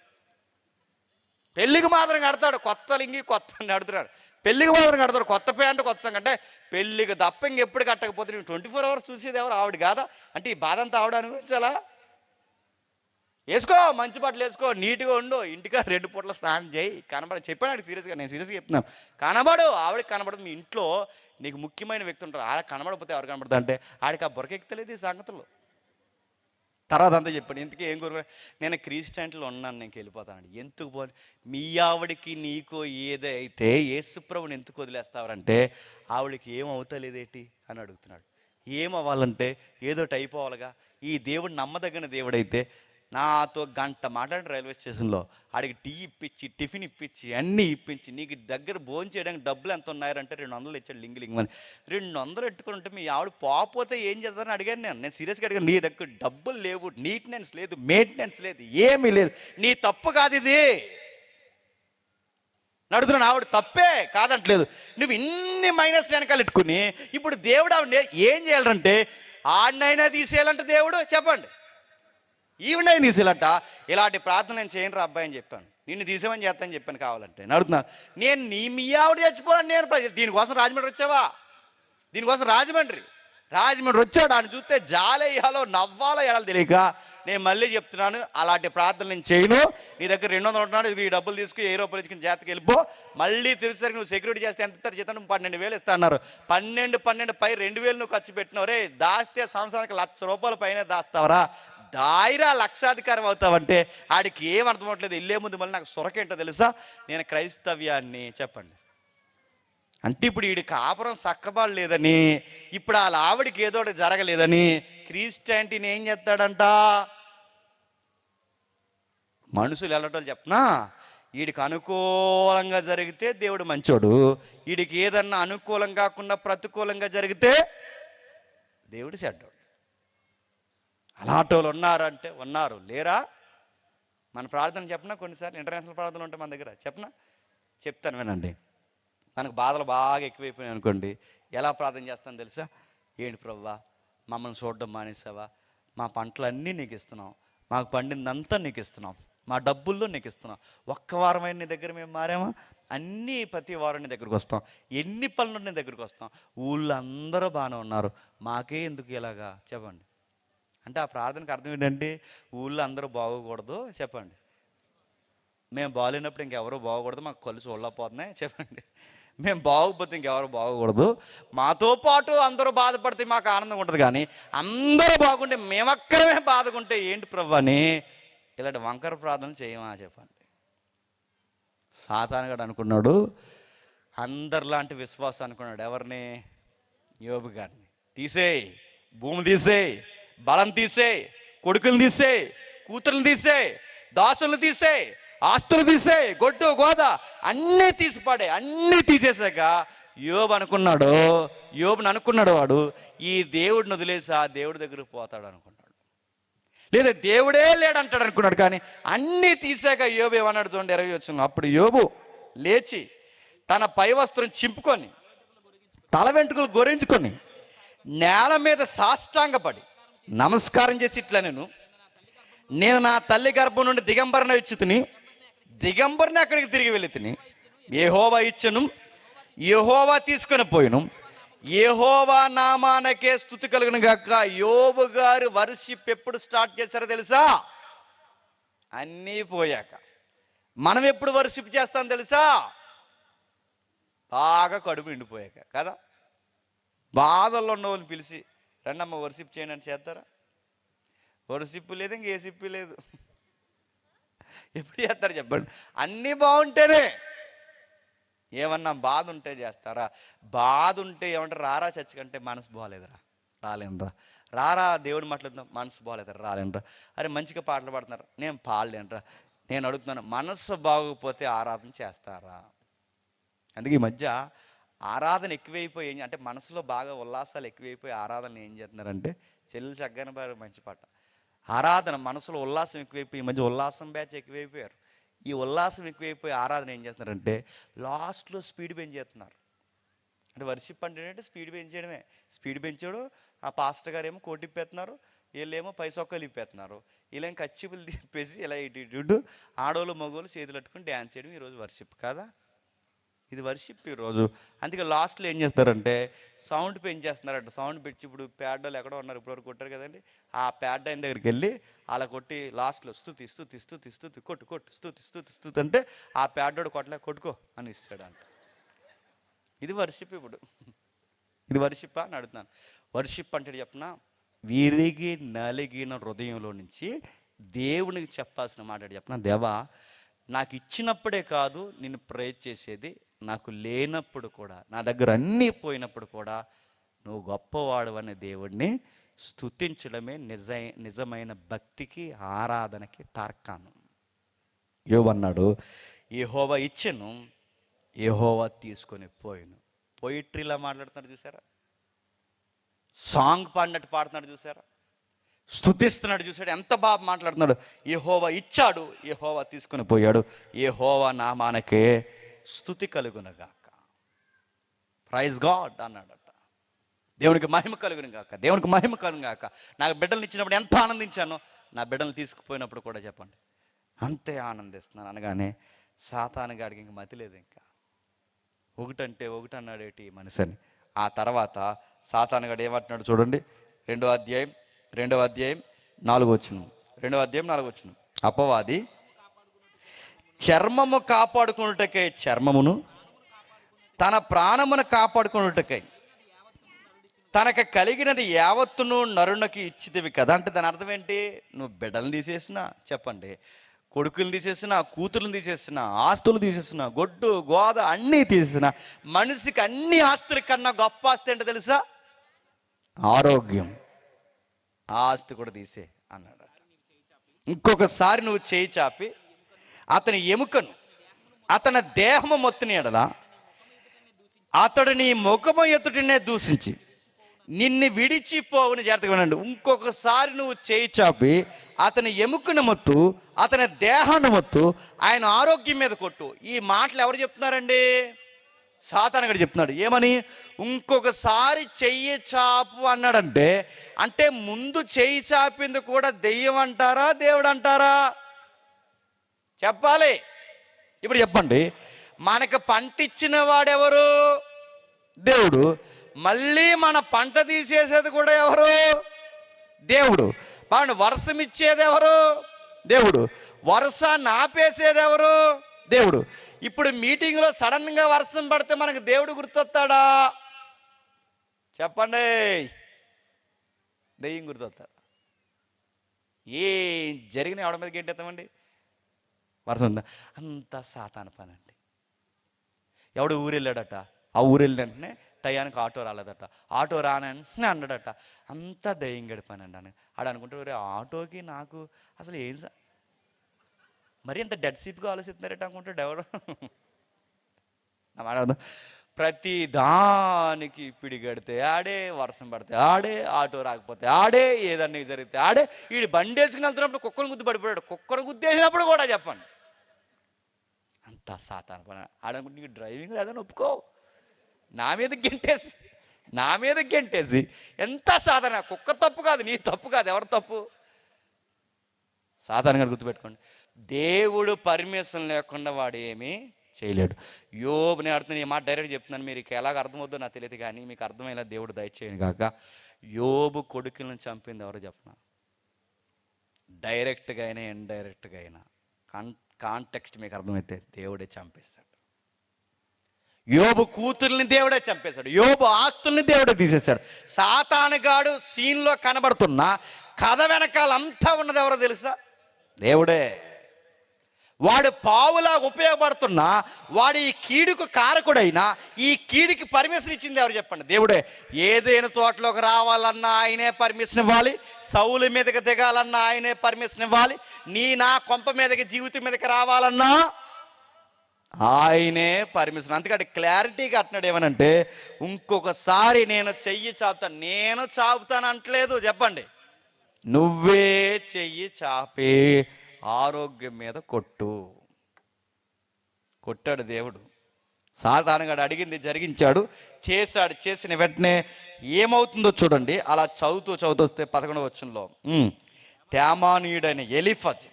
పెళ్ళికి మాత్రం కడతాడు కొత్త లింగి, కొత్త కడుతున్నాడు. పెళ్ళికి మాత్రం కడతాడు కొత్త ప్యాంటు, కొత్త అంటే పెళ్ళికి తప్ప ఇంకెప్పుడు కట్టకపోతే నేను 24 hours చూసేది ఎవరు, ఆవిడ కాదా అంటే ఈ బాధ అంతా ఆవిడ అనుభవించాలా? వేసుకో, మంచి బట్టలు వేసుకో, నీట్గా ఉండు, ఇంటికా 2 పూటల స్నానం చేయి, చెప్పాను ఆడికి సీరియస్గా. నేను సీరియస్గా చెప్తున్నాను. ఆవిడకి కనబడదు. మీ ఇంట్లో నీకు ముఖ్యమైన వ్యక్తి ఉంటారు, ఆడ కనబడకపోతే ఎవరు కనబడతా అంటే ఆడికి ఆ బొరకెక్కలేదు ఈ సంగతులు. తర్వాత అంతా చెప్పాడు. ఇంతకీ ఏం కోరుకో, నేను క్రిస్టియన్లో ఉన్నాను, నేను వెళ్ళిపోతానండి. ఎందుకు పోని, మీ ఆవిడికి నీకు ఏదైతే యేసుప్రభుని ఎందుకు వదిలేస్తావారంటే ఆవిడకి ఏమవుతలేదేటి అని అడుగుతున్నాడు. ఏమవ్వాలంటే ఏదోటి అయిపోవాలిగా. ఈ దేవుడు నమ్మదగిన దేవుడైతే నాతో గంట మాట్లాడి రైల్వే స్టేషన్లో ఆడికి టీ ఇప్పించి, టిఫిన్ ఇప్పించి, అన్నీ ఇప్పించి, నీకు దగ్గర భోజనం చేయడానికి డబ్బులు ఎంత ఉన్నాయంటే 200 ఇచ్చాడు లింగ్ అని. 200 పెట్టుకుని ఉంటే మీ ఆవిడ పోతే ఏం చేద్దామని అడిగాను నేను సీరియస్గా అడిగాను. నీ దగ్గర డబ్బులు లేవు, నీట్నెస్ లేదు, మెయింటెనెన్స్ లేదు, ఏమీ లేదు, నీ తప్పు కాదు ఇది నడుతున్నాను. ఆవిడ తప్పే కాదంటలేదు, నువ్వు ఇన్ని మైనస్ వెనకాల పెట్టుకుని ఇప్పుడు దేవుడు ఆవిడ ఏం చేయాలంటే ఆడినైనా తీసేయాలంటే దేవుడు, చెప్పండి, ఈవిడైనా తీసేయాలంట. ఇలాంటి ప్రార్థన నేను చేయను రా అబ్బాయి అని చెప్పాను. నిన్ను తీసేమని చేస్తాను చెప్పాను కావాలంటే. నడుతున్నాను నేను మీ ఆవిడ చచ్చిపోవాలని నేను దీనికోసం రాజమండ్రి వచ్చావా? దీనికోసం రాజమండ్రి వచ్చాడు. ఆయన చూస్తే జాలేయాలో నవ్వాలో ఎడాలో తెలియక నేను మళ్ళీ చెప్తున్నాను, అలాంటి ప్రార్థన నేను చేయను. నీ దగ్గర 200 ఉంటున్నాడు, ఈ డబ్బులు తీసుకుని 1000 రూపాయలు ఇచ్చుకుని జాతకి వెళ్ళిపో. మళ్ళీ తిరిగిసరికి నువ్వు సెక్యూరిటీ చేస్తే ఎంత ఇస్తారు జీతం? 12,000 ఇస్తా అన్నారు. 12 పై 2,000 నువ్వు ఖర్చు పెట్టినావు. రే దాస్తే సంవత్సరానికి 1,00,000 రూపాయల పైన దాస్తావరా? దాయిరా లక్షాధికారం అవుతావంటే ఆడికి ఏమర్థం అవ్వట్లేదు. వెళ్ళే ముందు మళ్ళీ నాకు సొరకేంటో తెలుసా, నేను క్రైస్తవ్యాన్ని, చెప్పండి. అంటే ఇప్పుడు వీడి కాపురం సక్కబడలేదని, ఇప్పుడు వాళ్ళ ఆవిడికి ఏదో జరగలేదని క్రిస్టియానిటీని ఏం చేస్తాడంట, మనుషులు వెళ్ళటోళ్ళు చెప్పనా, వీడికి అనుకూలంగా జరిగితే దేవుడు మంచోడు, వీడికి ఏదన్నా అనుకూలం కాకుండా ప్రతికూలంగా జరిగితే దేవుడు చెడ్డోడు. అలాంటి వాళ్ళు ఉన్నారంటే ఉన్నారు, లేరా? మన ప్రార్థన చెప్పనా, కొన్నిసార్లు ఇంటర్నేషనల్ ప్రార్థనలు ఉంటాయి మన దగ్గర, చెప్తాను వినండి. మనకు బాధలు బాగా ఎక్కువైపోయినాయి అనుకోండి, ఎలా ప్రార్థన చేస్తాను తెలుసా? ఏంటి ప్రభువా, మమ్మల్ని చూడడం మానేసావా? మా పంటలన్నీ నీకు ఇస్తున్నాం, మాకు పండిందంతా నీకు ఇస్తున్నాం, మా డబ్బుల్లో నీకు ఇస్తున్నాం. ఒక్క వారమైన నీ దగ్గర మేము మారామా? అన్నీ ప్రతి వారం నీ దగ్గరకు వస్తాం, ఎన్ని పనులు నీ దగ్గరకు వస్తాం. ఊళ్ళో అందరూ బాగానే ఉన్నారు, మాకే ఎందుకు ఇలాగా, చెప్పండి. అంటే ఆ ప్రార్థనకు అర్థం ఏంటంటే ఊళ్ళో అందరూ బాగోకూడదు, చెప్పండి. మేము బాగాలేనప్పుడు ఇంకెవరూ బాగోకూడదు, మాకు కళ్ళు చూడలేకపోతున్నాయి, చెప్పండి. మేము బాగోకపోతే ఇంకెవరు బాగోకూడదు, మాతో పాటు అందరూ బాధపడితే మాకు ఆనందంగా ఉంటుంది, కానీ అందరూ బాగుంటే మేమక్కడమే బాధకుంటే ఏంటి ప్రభు అని ఇలాంటి వంకర ప్రార్థన చేయమా, చెప్పండి. సాతానుగాడు అనుకున్నాడు, అందరిలాంటి విశ్వాసం అనుకున్నాడు. ఎవరిని? యోబు గారిని. తీసేయి, భూమి తీసేయి, బలం తీసేయి, కొడుకులు తీసేయి, కూతురులు తీసేయి, దాసులు తీసేయి, ఆస్తులు తీసేయి, గొడ్డు గోద అన్నీ తీసిపాడే. అన్నీ తీసేసాక యోబుని అనుకున్నాడు వాడు, ఈ దేవుడిని వదిలేసి ఆ దేవుడి దగ్గరకు పోతాడు అనుకున్నాడు, లేదా దేవుడే లేడంటాడు అనుకున్నాడు. కానీ అన్నీ తీసాక యోబు ఏమన్నాడు చూడండి, 20 వచనంలో. అప్పుడు యోబు లేచి తన పై వస్త్రం చింపుకొని తల వెంట్రుకలు గోరించుకొని నేల మీద సాష్టాంగపడి నమస్కారం చేసి ఇట్లా నేను నా తల్లి గర్భం నుండి దిగంబరన ఇచ్చి తిని దిగంబరని అక్కడికి తిరిగి వెళ్ళి తిని యెహోవా ఇచ్చను, యెహోవా తీసుకొని పోయిను, యెహోవా నామానకే స్తుతి కలుగును గాక. యోబు గారు వర్షిప్ ఎప్పుడు స్టార్ట్ చేశారో తెలుసా? అన్నీ పోయాక. మనం ఎప్పుడు వర్షిప్ చేస్తాం తెలుసా? బాగా కడుపు నిండిపోయాక కదా. బాధల్లో ఉన్న వాళ్ళని పిలిచి రండమ్మ వర్షిప్ చేయండి అని చేస్తారా? వర్షిప్ లేదు, ఇంక ఏ సిప్పి లేదు. ఎప్పుడు చేస్తారు చెప్పండి? అన్నీ బాగుంటేనే. ఏమన్నా బాధ ఉంటే చేస్తారా? బాధ ఉంటే ఏమంటారు? రారా చర్చకంటే మనసు బాగాలేదురా, రాలేనురా. రారా దేవుడు మాట్లాడుతున్నాం, మనసు బాగాలేదురా, రాలేనురా. అరే మంచిగా పాటలు పాడుతున్నారు, నేను పాడలేనురా. నేను అడుగుతున్నాను, మనసు బాగోకపోతే ఆరాధన చేస్తారా? అందుకే ఈ మధ్య ఆరాధన ఎక్కువైపోయి అంటే మనసులో బాగా ఉల్లాసాలు ఎక్కువైపోయి ఆరాధన ఏం చేస్తున్నారంటే, చెల్లెలు చక్కని మంచి పాట, ఆరాధన మనసులో ఉల్లాసం ఎక్కువైపోయి ఈ మధ్య ఉల్లాసం బ్యాచ్ ఎక్కువైపోయారు. ఈ ఉల్లాసం ఎక్కువైపోయి ఆరాధన ఏం చేస్తున్నారంటే లాస్ట్లో స్పీడ్ పెంచేస్తున్నారు. అంటే వర్షిప్ అంటే ఏంటంటే స్పీడ్ పెంచేయడమే. స్పీడ్ పెంచాడు ఆ పాస్టర్ గారు ఏమో కోటి ఇప్పేస్తున్నారు, వీళ్ళేమో పైసొక్కలు ఇప్పేస్తున్నారు, వీళ్ళేం కచ్చిపులు తిప్పేసి ఇలా ఇటు ఆడోళ్ళు మగోళ్ళు చేతులు పట్టుకుని డ్యాన్స్ చేయడం ఈరోజు వర్షిప్ కాదా? ఇది వర్షిప్ ఈరోజు. అందుకే లాస్ట్లో ఏం చేస్తారంటే సౌండ్ పెంచేస్తున్నారంట. సౌండ్ పెంచి ఇప్పుడు ప్యాడ్డోళ్ళు ఎక్కడో ఉన్నారు, ఇప్పటివరకు కొట్టారు కదండి, ఆ ప్యాడ్ అయిన దగ్గరికి వెళ్ళి అలా కొట్టి లాస్ట్లో స్తుతి స్తుతి స్తుతి స్తుతి కొట్టు కొట్టు స్తుతి స్తుతి స్తుతి అంటే ఆ ప్యాడ్డోడు కొట్టుకో అని ఇస్తాడంట. ఇది వర్షిప్. ఇప్పుడు ఇది వర్షిప్ అని అడుగుతున్నాను. వర్షిప్ అంటే చెప్పనా, విరిగి నలిగిన హృదయంలో నుంచి దేవునికి చెప్పాల్సిన మాట చెప్పనా, దేవా నాకు ఇచ్చినప్పుడే కాదు నిన్ను ప్రేర్ చేసేది, నాకు లేనప్పుడు కూడా, నా దగ్గర అన్నీ పోయినప్పుడు కూడా నువ్వు గొప్పవాడు అనే దేవుడిని స్తుతించడమే నిజమైన భక్తికి, ఆరాధనకి తార్కాణం. యోబు అన్నాడు, యెహోవా ఇచ్చెను, యెహోవా తీసుకొని పోయిను. పోయిట్రీలా మాట్లాడుతున్నాడు చూసారా, సాంగ్ పాడినట్టు పాడుతున్నాడు చూసారా, స్తుతిస్తున్నాడు చూసాడు, ఎంత బాగా మాట్లాడుతున్నాడు. యెహోవా ఇచ్చాడు, యెహోవా తీసుకుని పోయాడు, యెహోవా నామానకే స్తుతి కలుగునగాక. ప్రైజ్ గాడ్ అన్నాడట. దేవునికి మహిమ కలుగును గాక, దేవునికి మహిమ కలుగును గాక. నాకు బిడ్డలను ఇచ్చినప్పుడు ఎంత ఆనందించానో, నా బిడ్డలను తీసుకుపోయినప్పుడు కూడా చెప్పండి అంతే ఆనందిస్తున్నాను. అనగానే సాతాను గాడికి ఇంక మతి లేదు. ఇంకా ఒకటంటే ఒకటి అన్నాడేటి మనిషి అని. ఆ తర్వాత సాతాను గాడు ఏమంటున్నాడు చూడండి, 2వ అధ్యాయం 4వ వచనం. 2వ అధ్యాయం 4వ వచనం. అపవాది చర్మము కాపాడుకున్నటకై చర్మమును, తన ప్రాణమును కాపాడుకున్నటకై తనకు కలిగినది యావత్తును నరునికి ఇచ్చితివి కదా. అంటే దాని అర్థం ఏంటి? నువ్వు బిడ్డలను తీసేసినా చెప్పండి, కొడుకులను తీసేసినా, కూతుర్లను తీసేసినా, ఆస్తులు తీసేసినా, గొడ్డు గోద అన్నీ తీసేసినా, మనిషికి అన్ని ఆస్తుల కన్నా గొప్ప ఆస్తి ఏంటో తెలుసా? ఆరోగ్యం. ఆ ఆస్తి కూడా తీసే అన్నాడు. ఇంకొకసారి నువ్వు చేయి చాపి అతని ఎముకను, అతని దేహము మొత్తుని ఎడలా అతడు నీ ముఖము ఎదుటినే దూషించి నిన్ను విడిచిపోవుని. జాగ్రత్తగా వినండి. ఇంకొకసారి నువ్వు చేయి చాపి అతని ఎముకను మొత్తు, అతని దేహాన్ని మొత్తు, ఆయన ఆరోగ్యం మీద కొట్టు. ఈ మాటలు ఎవరు చెప్తున్నారండి? సాతాను గడు చెప్తున్నాడు. ఏమని? ఇంకొకసారి చెయ్యి చాపు అన్నాడంటే, అంటే ముందు చెయ్యి చాపింది కూడా దెయ్యం అంటారా, దేవుడు అంటారా? చెప్పాలి. ఇప్పుడు చెప్పండి, మనకు పంట ఇచ్చిన వాడెవరు? దేవుడు. మళ్ళీ మన పంట తీసేసేది కూడా ఎవరు? దేవుడు. బాగుండి. వర్షం ఇచ్చేది ఎవరు? దేవుడు. వర్షాన్ని ఆపేసేది ఎవరు? దేవుడు. ఇప్పుడు మీటింగ్లో సడన్గా వర్షం పడితే మనకు దేవుడు గుర్తొస్తాడా? చెప్పండి. దెయ్యం గుర్తొస్తాడు. ఏం జరిగిన ఎవడ మీదకి ఏంటేస్తామండి? వర్షం ఉందా? అంతా సాతాను పని అండి. ఎవడు ఊరు వెళ్ళాడట, ఆ ఊరు వెళ్ళిన వెంటనే టయానికి ఆటో రాలేదట, ఆటో రానంటే అన్నాడట, అంతా దయ్యం గడిపానండి అని ఆడు అనుకుంటే, ఆటోకి నాకు అసలు ఏం మరి ఇంత డెడ్ సీప్గా ఆలోచిస్తున్నారట అనుకుంటాడు ఎవడు. నా మాట అర్థం. ప్రతి దానికి పిడిగడితే ఆడే, వర్షం పడితే ఆడే, ఆటో రాకపోతే ఆడే, ఏదన్నా జరిగితే ఆడే. వీడు బండి వేసుకుని వెళ్తున్నప్పుడు కుక్కను గుద్దు పడిపోయాడు, కుక్కను గుద్దేసినప్పుడు కూడా చెప్పండి అంతా సాతాను పని. ఆడనుకుంటే నీకు డ్రైవింగ్ లేదని ఒప్పుకో, నా మీద గెంటేసి నా మీద గెంటేసి ఎంత సాధన. కుక్క తప్పు కాదు, నీ తప్పు కాదు, ఎవరి తప్పు? సాధారణంగా గుర్తుపెట్టుకోండి, దేవుడు పర్మిషన్ లేకుండా వాడు ఏమీ చేయలేడు. యోబు, నేను అర్థం, ఈ మాట డైరెక్ట్ చెప్తున్నాను, మీరు ఎలాగ అర్థమవుద్దో నాకు తెలియదు, కానీ మీకు అర్థమయ్యేలా దేవుడు దయచేయను కాక. యోబు కొడుకులను చంపింది ఎవరో చెప్పనా? డైరెక్ట్గా అయినా ఇండైరెక్ట్గా అయినా కాంటెక్స్ట్ మీకు అర్థమైతే దేవుడే చంపేస్తాడు. యోబు కూతుర్ని దేవుడే చంపేశాడు, యోబు ఆస్తుల్ని దేవుడే తీసేశాడు. సాతానుగాడు సీన్లో కనబడుతున్నా కథ వెనకాలంతా ఉన్నది ఎవరో తెలుసా? దేవుడే. వాడు పావులా ఉపయోగపడుతున్నా వాడు ఈ కీడుకు కారకుడైనా ఈ కీడుకి పర్మిషన్ ఇచ్చింది ఎవరు చెప్పండి? దేవుడే. ఏదైనా తోటలోకి రావాలన్నా ఆయనే పర్మిషన్ ఇవ్వాలి, సౌలు మీదకి దిగాలన్నా ఆయనే పర్మిషన్ ఇవ్వాలి, నా కొంప మీదకి జీవితం మీదకి రావాలన్నా ఆయనే పర్మిషన్. అందుకని క్లారిటీగా అంటున్నాడు ఏమనంటే, ఇంకొకసారి నేను చెయ్యి చాపుతాను. నేను చాపుతాను అంటలేదు, చెప్పండి, నువ్వే చెయ్యి చాపే ఆరోగ్యం మీద కొట్టాడు దేవుడు. సాధారణంగా అడిగింది జరిగించాడు, చేశాడు. చేసిన వెంటనే ఏమవుతుందో చూడండి. అలా చదువుతూ వస్తే 11వ వచనంలో, తేమానీయుడైన ఎలీఫజు,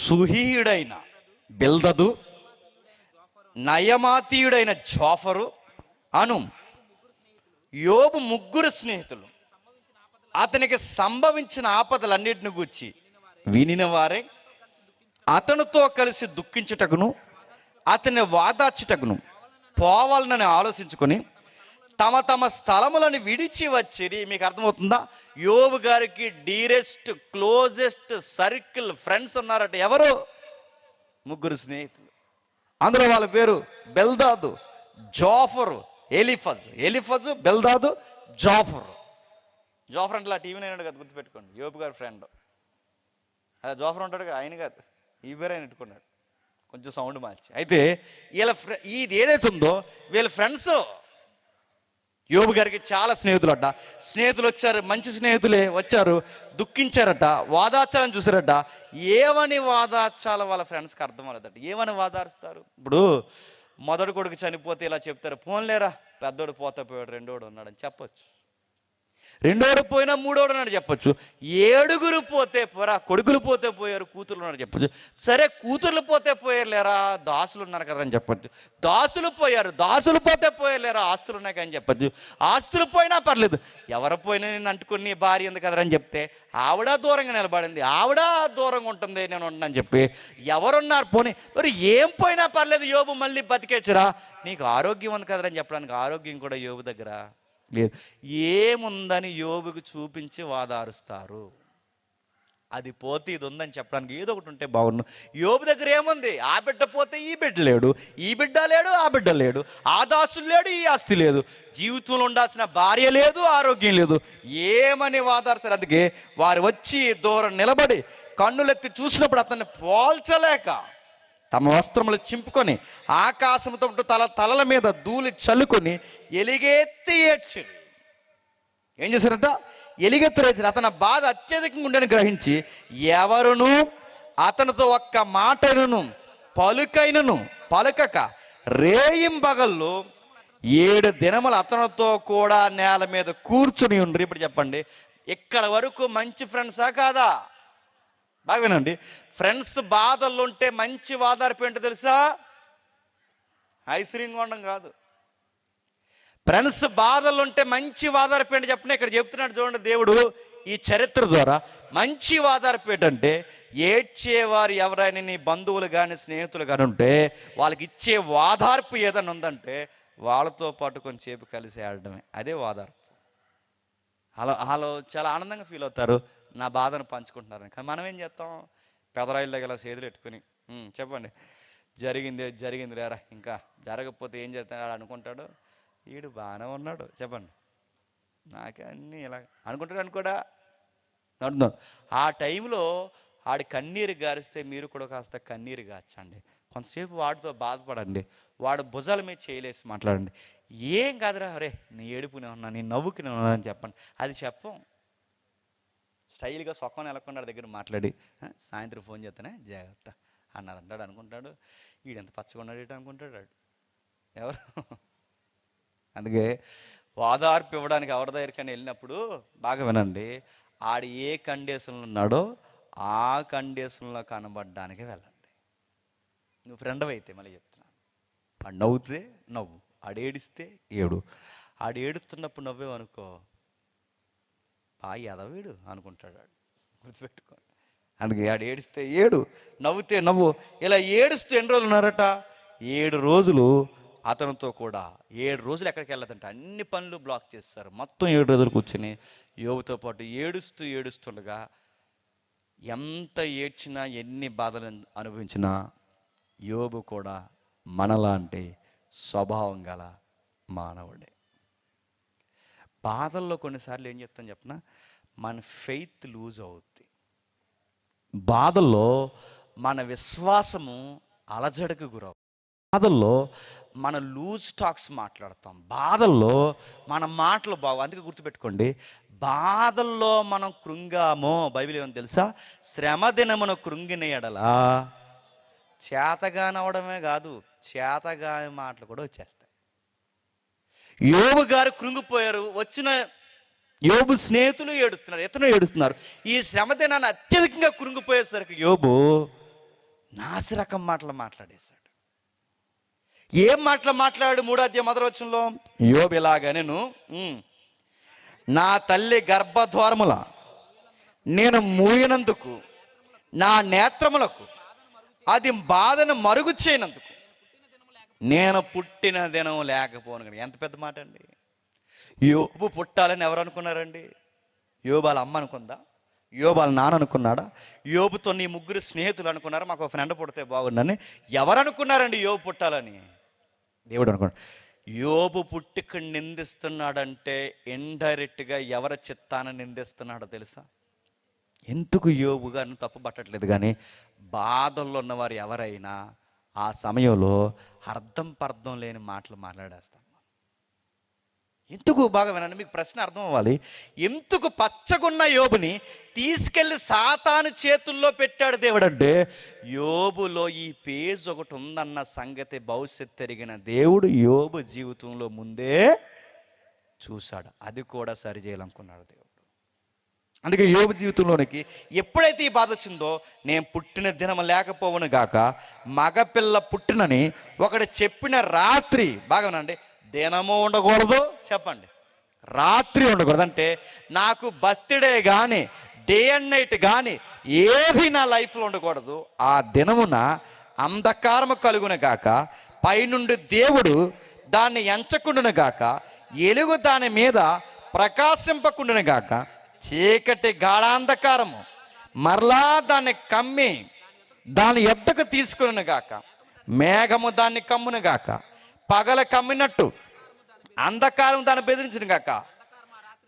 సుహీయుడైన బిల్దదు, నయమాతీయుడైన జోఫరు అను యోబు ముగ్గురు స్నేహితులు అతనికి సంభవించిన ఆపదలన్నిటిని గూర్చి వినిన వారే అతనితో కలిసి దుఃఖించుటకును అతన్ని వాదార్చుటకును పోవాలని ఆలోచించుకొని తమ తమ స్థలములను విడిచి వచ్చిరి. మీకు అర్థమవుతుందా? యోబు గారికి డీరెస్ట్ క్లోజెస్ట్ సర్కిల్ ఫ్రెండ్స్ ఉన్నారట. ఎవరు? ముగ్గురు స్నేహితులు. అందులో వాళ్ళ పేరు బెల్దాదు, జోఫరు, ఎలీఫజు, బెల్దాదు, జోఫరు. జోఫర్ అంటే టీవీ అయినాడు కదా, గుర్తుపెట్టుకోండి, యోబు గారి ఫ్రెండ్. అదే జోఫర్ ఉంటాడు కదా, ఆయన కాదు, ఈ పేరు ఆయన పెట్టుకున్నాడు, కొంచెం సౌండ్ మార్చి. అయితే వీళ్ళ ఇది ఏదైతే ఉందో వీళ్ళ ఫ్రెండ్స్. యోబు గారికి చాలా స్నేహితులు అట. స్నేహితులు వచ్చారు, మంచి స్నేహితులే వచ్చారు, దుఃఖించారట, వాదార్చాలని చూసారట. ఏమని వాదార్చాలో వాళ్ళ ఫ్రెండ్స్కి అర్థం అవ్వలేదట. ఏమని వాదారుస్తారు? ఇప్పుడు మొదటి కొడుకు చనిపోతే ఇలా చెప్తారు, పోన్లేరా పెద్దోడు పోతే పోయాడు, రెండోడు ఉన్నాడని చెప్పొచ్చు. రెండోడు పోయినా మూడోడు ఉన్నాడు చెప్పొచ్చు. 7 పోతే పోరా, కొడుకులు పోతే పోయారు, కూతుర్లు ఉన్నారు చెప్పొచ్చు. సరే కూతుర్లు పోతే పోయారు లేరా, దాసులు ఉన్నారు కదా అని చెప్పొచ్చు. దాసులు పోతే పోయారు లేరా, ఆస్తులు ఉన్నాయి కానీ చెప్పొచ్చు. ఆస్తులు పోయినా పర్లేదు, ఎవరు పోయినా నేను అంటుకుని భార్య ఉంది కదరా అని చెప్తే ఆవిడ దూరంగా నిలబడింది, ఆవిడ దూరంగా ఉంటుంది, నేను ఉన్నాను చెప్పి ఎవరున్నారు పోనీ, మరి ఏం పోయినా పర్లేదు, యోబు మళ్ళీ బతికేచ్చరా, నీకు ఆరోగ్యం ఉంది కదరా అని చెప్పడానికి ఆరోగ్యం కూడా యోబు దగ్గర లేదు. ఏముందని యోబుకు చూపించి వాదారుస్తారు. అది పోతే ఇది ఉందని చెప్పడానికి ఏదో ఒకటి ఉంటే బాగుండు. యోబు దగ్గర ఏముంది? ఆ బిడ్డ పోతే ఈ బిడ్డ లేడు, ఈ బిడ్డ లేడు, ఆ బిడ్డ లేడు, ఆ దాసులు లేడు, ఈ ఆస్తి లేదు, జీవితంలో ఉండాల్సిన భార్య లేదు, ఆరోగ్యం లేదు. ఏమని వాదారుస్తారు? అందుకే వారు వచ్చి దూరం నిలబడి కన్నులెత్తి చూసినప్పుడు అతన్ని పోల్చలేక తమ వస్త్రములు చింపుకొని ఆకాశంతో తలల మీద ధూళి చల్లుకొని ఎలిగెత్తి ఏడ్చారు. ఏం చేశారట? ఎలిగెత్తి ఏడ్చారు. అతని బాధ అత్యధికంగా ఉండని గ్రహించి ఎవరును అతనితో ఒక్క మాటను పలుకక రేయింబగళ్ళు 7 దినములు అతనితో కూడా నేల మీద కూర్చుని ఉండ్రి. ఇప్పుడు చెప్పండి, ఇక్కడ వరకు మంచి ఫ్రెండ్సా కాదా? బాగా వినండి. ఫ్రెండ్స్ బాధల్లో ఉంటే మంచి వాదార్పు ఏంటో తెలుసా? ఐశ్వర్యంగా ఉండడం కాదు. ఫ్రెండ్స్ బాధల్లో ఉంటే మంచి వాదార్పు ఏంటి చెప్పిన ఇక్కడ చెప్తున్నాడు చూడండి దేవుడు ఈ చరిత్ర ద్వారా. మంచి వాదార్పు ఏంటంటే, ఏడ్చేవారు ఎవరైనా నీ బంధువులు కానీ స్నేహితులు కానీ ఉంటే వాళ్ళకి ఇచ్చే వాదార్పు ఏదైనా ఉందంటే వాళ్ళతో పాటు కొంచెంసేపు కలిసి ఆడడమే, అదే వాదార్పు. వాళ్ళు చాలా ఆనందంగా ఫీల్ అవుతారు, నా బాధను పంచుకుంటున్నారని. కానీ మనం ఏం చేస్తాం? పెదరాయిల్లో గల చేతులు పెట్టుకుని చెప్పండి, జరిగింది లేరా, ఇంకా జరగకపోతే ఏం చేస్తాడు అనుకుంటాడు, వీడు బాగానే ఉన్నాడు, చెప్పండి నాకే అన్నీ ఇలా అనుకోడా అంటున్నాడు. ఆ టైంలో ఆడి కన్నీరు గారిస్తే మీరు కూడా కాస్త కన్నీరు గార్చండి, కొంతసేపు వాడితో బాధపడండి, వాడు భుజాల మీద చేయలేసి మాట్లాడండి. ఏం కాదురా, అరే నీ ఏడుపునే ఉన్నా, నీ నవ్వుకునే ఉన్నా అని చెప్పండి. అది చెప్పం. స్టైల్గా సొక్కం నెలకొన్నాడు దగ్గర మాట్లాడి సాయంత్రం ఫోన్ చేస్తానే జాగ్రత్త అంటాడు అనుకుంటాడు. వీడెంత పచ్చగా ఉన్నాడు అనుకుంటాడు. ఎవరు అందుకే ఓదార్పు ఇవ్వడానికి ఎవరి దగ్గరికైనా వెళ్ళినప్పుడు బాగా వినండి, ఆడు ఏ కండిషన్లో ఉన్నాడో ఆ కండిషన్లో కనబడడానికి వెళ్ళండి. నువ్వు ఫ్రెండ్ అయితే మళ్ళీ చెప్తున్నాను, ఆడు నవ్వుతే నవ్వు, ఆడు ఏడిస్తే ఏడు. ఆడు ఏడుస్తున్నప్పుడు నవ్వేవనుకో, ఎదవీడు అనుకుంటాడు, ఆడు గుర్తుపెట్టుకోండి. అందుకే ఆడు ఏడిస్తే ఏడు, నవ్వుతే నవ్వు. ఇలా ఏడుస్తూ ఎన్ని రోజులు ఉన్నారట? 7 రోజులు అతనితో కూడా. 7 రోజులు ఎక్కడికి వెళ్ళదంట, అన్ని పనులు బ్లాక్ చేస్తారు. మొత్తం 7 రోజులు కూర్చుని యోబుతో పాటు ఏడుస్తుండగా ఎంత ఏడ్చినా ఎన్ని బాధలు అనుభవించినా యోబు కూడా మనలాంటి స్వభావం గల మానవుడే. బాధల్లో కొన్నిసార్లు ఏం చెప్తాను చెప్పనా, మన ఫెయిత్ లూజ్ అవుద్ది. బాధల్లో మన విశ్వాసము అలజడకు గురవు. బాధల్లో మన లూజ్ టాక్స్ మాట్లాడతాం. బాధల్లో మన మాటలు అందుకే గుర్తుపెట్టుకోండి, బాధల్లో మనం కృంగామో, బైబిల్ ఏమని తెలుసా, శ్రమ దినమున కృంగిన ఎడలా చేతగానవడమే కాదు, చేతగాని మాటలు కూడా వచ్చేస్తాయి. యోబు గారు కృంగిపోయారు, వచ్చిన యోబు స్నేహితులు ఏడుస్తున్నారు, ఇతను ఏడుస్తున్నారు. ఈ శ్రమ దినాన్ని అత్యధికంగా కృంగిపోయేసరికి యోబు నాసిరకం మాటలు మాట్లాడేశాడు. ఏం మాటలు మాట్లాడు? 3వ అధ్యాయం 1వ వచనంలో యోబు ఇలాగా, నేను నా తల్లి గర్భద్వారముల నేను మూయినందుకు, నా నేత్రములకు అది బాధను మరుగు చేయనందుకు నేను పుట్టిన దినం లేకపోను. ఎంత పెద్ద మాట అండి. యోబు పుట్టాలని ఎవరు అనుకున్నారండి? యోబు వాళ్ళ అమ్మ అనుకుందా? యోబు వాళ్ళ నాన్న అనుకున్నాడా? యోబుతో నీ 3 స్నేహితులు అనుకున్నారా, మాకు ఒక ఫ్రెండ్ పుడితే బాగుండని? ఎవరు అనుకున్నారండి యోబు పుట్టాలని? దేవుడు అనుకున్నాడు. యోబు పుట్టిక నిందిస్తున్నాడంటే ఇండైరెక్ట్గా ఎవరి చిత్తాన్ని నిందిస్తున్నాడో తెలుసా? ఎందుకు యోబు గారిని తప్పు పట్టట్లేదు, కానీ బాధల్లో ఉన్నవారు ఎవరైనా ఆ సమయంలో అర్థం పర్థం లేని మాటలు మాట్లాడేస్తాం. ఎందుకు? బాగా వినండి, మీకు ప్రశ్న అర్థం అవ్వాలి. ఎందుకు పచ్చగున్న యోబుని తీసుకెళ్ళి సాతాను చేతుల్లో పెట్టాడు దేవుడు అంటే, యోబులో ఈ పేజ్ ఒకటి ఉందన్న సంగతి భవిష్యత్తు ఎరిగిన దేవుడు యోబు జీవితంలో ముందే చూశాడు. అది కూడా సరిచేయాలనుకున్నాడు దేవుడు. అందుకే యోబు జీవితంలోనికి ఎప్పుడైతే ఈ బాధ వచ్చిందో, నేను పుట్టిన దినం లేకపోవను గాక, మగపిల్ల పుట్టినని ఒకడు చెప్పిన రాత్రి, బాగా వినండి, దినము ఉండకూడదు, చెప్పండి, రాత్రి ఉండకూడదు. అంటే నాకు బర్త్డే కానీ డే అండ్ నైట్ కానీ ఏది నా లైఫ్లో ఉండకూడదు. ఆ దినమున అంధకారము కలుగును గాక, పైనుండి దేవుడు దాన్ని ఎంచకుండును గాక, ఎలుగు దాని మీద ప్రకాశింపకుండును గాక, చీకటి గాఢాంధకారము మరలా దాన్ని కమ్మి దాని ఎద్దకు తీసుకును గాక, మేఘము దాన్ని కమ్మును గాక, పగల కమ్మినట్టు అంధకారం దాన్ని బెదిరించును గాక,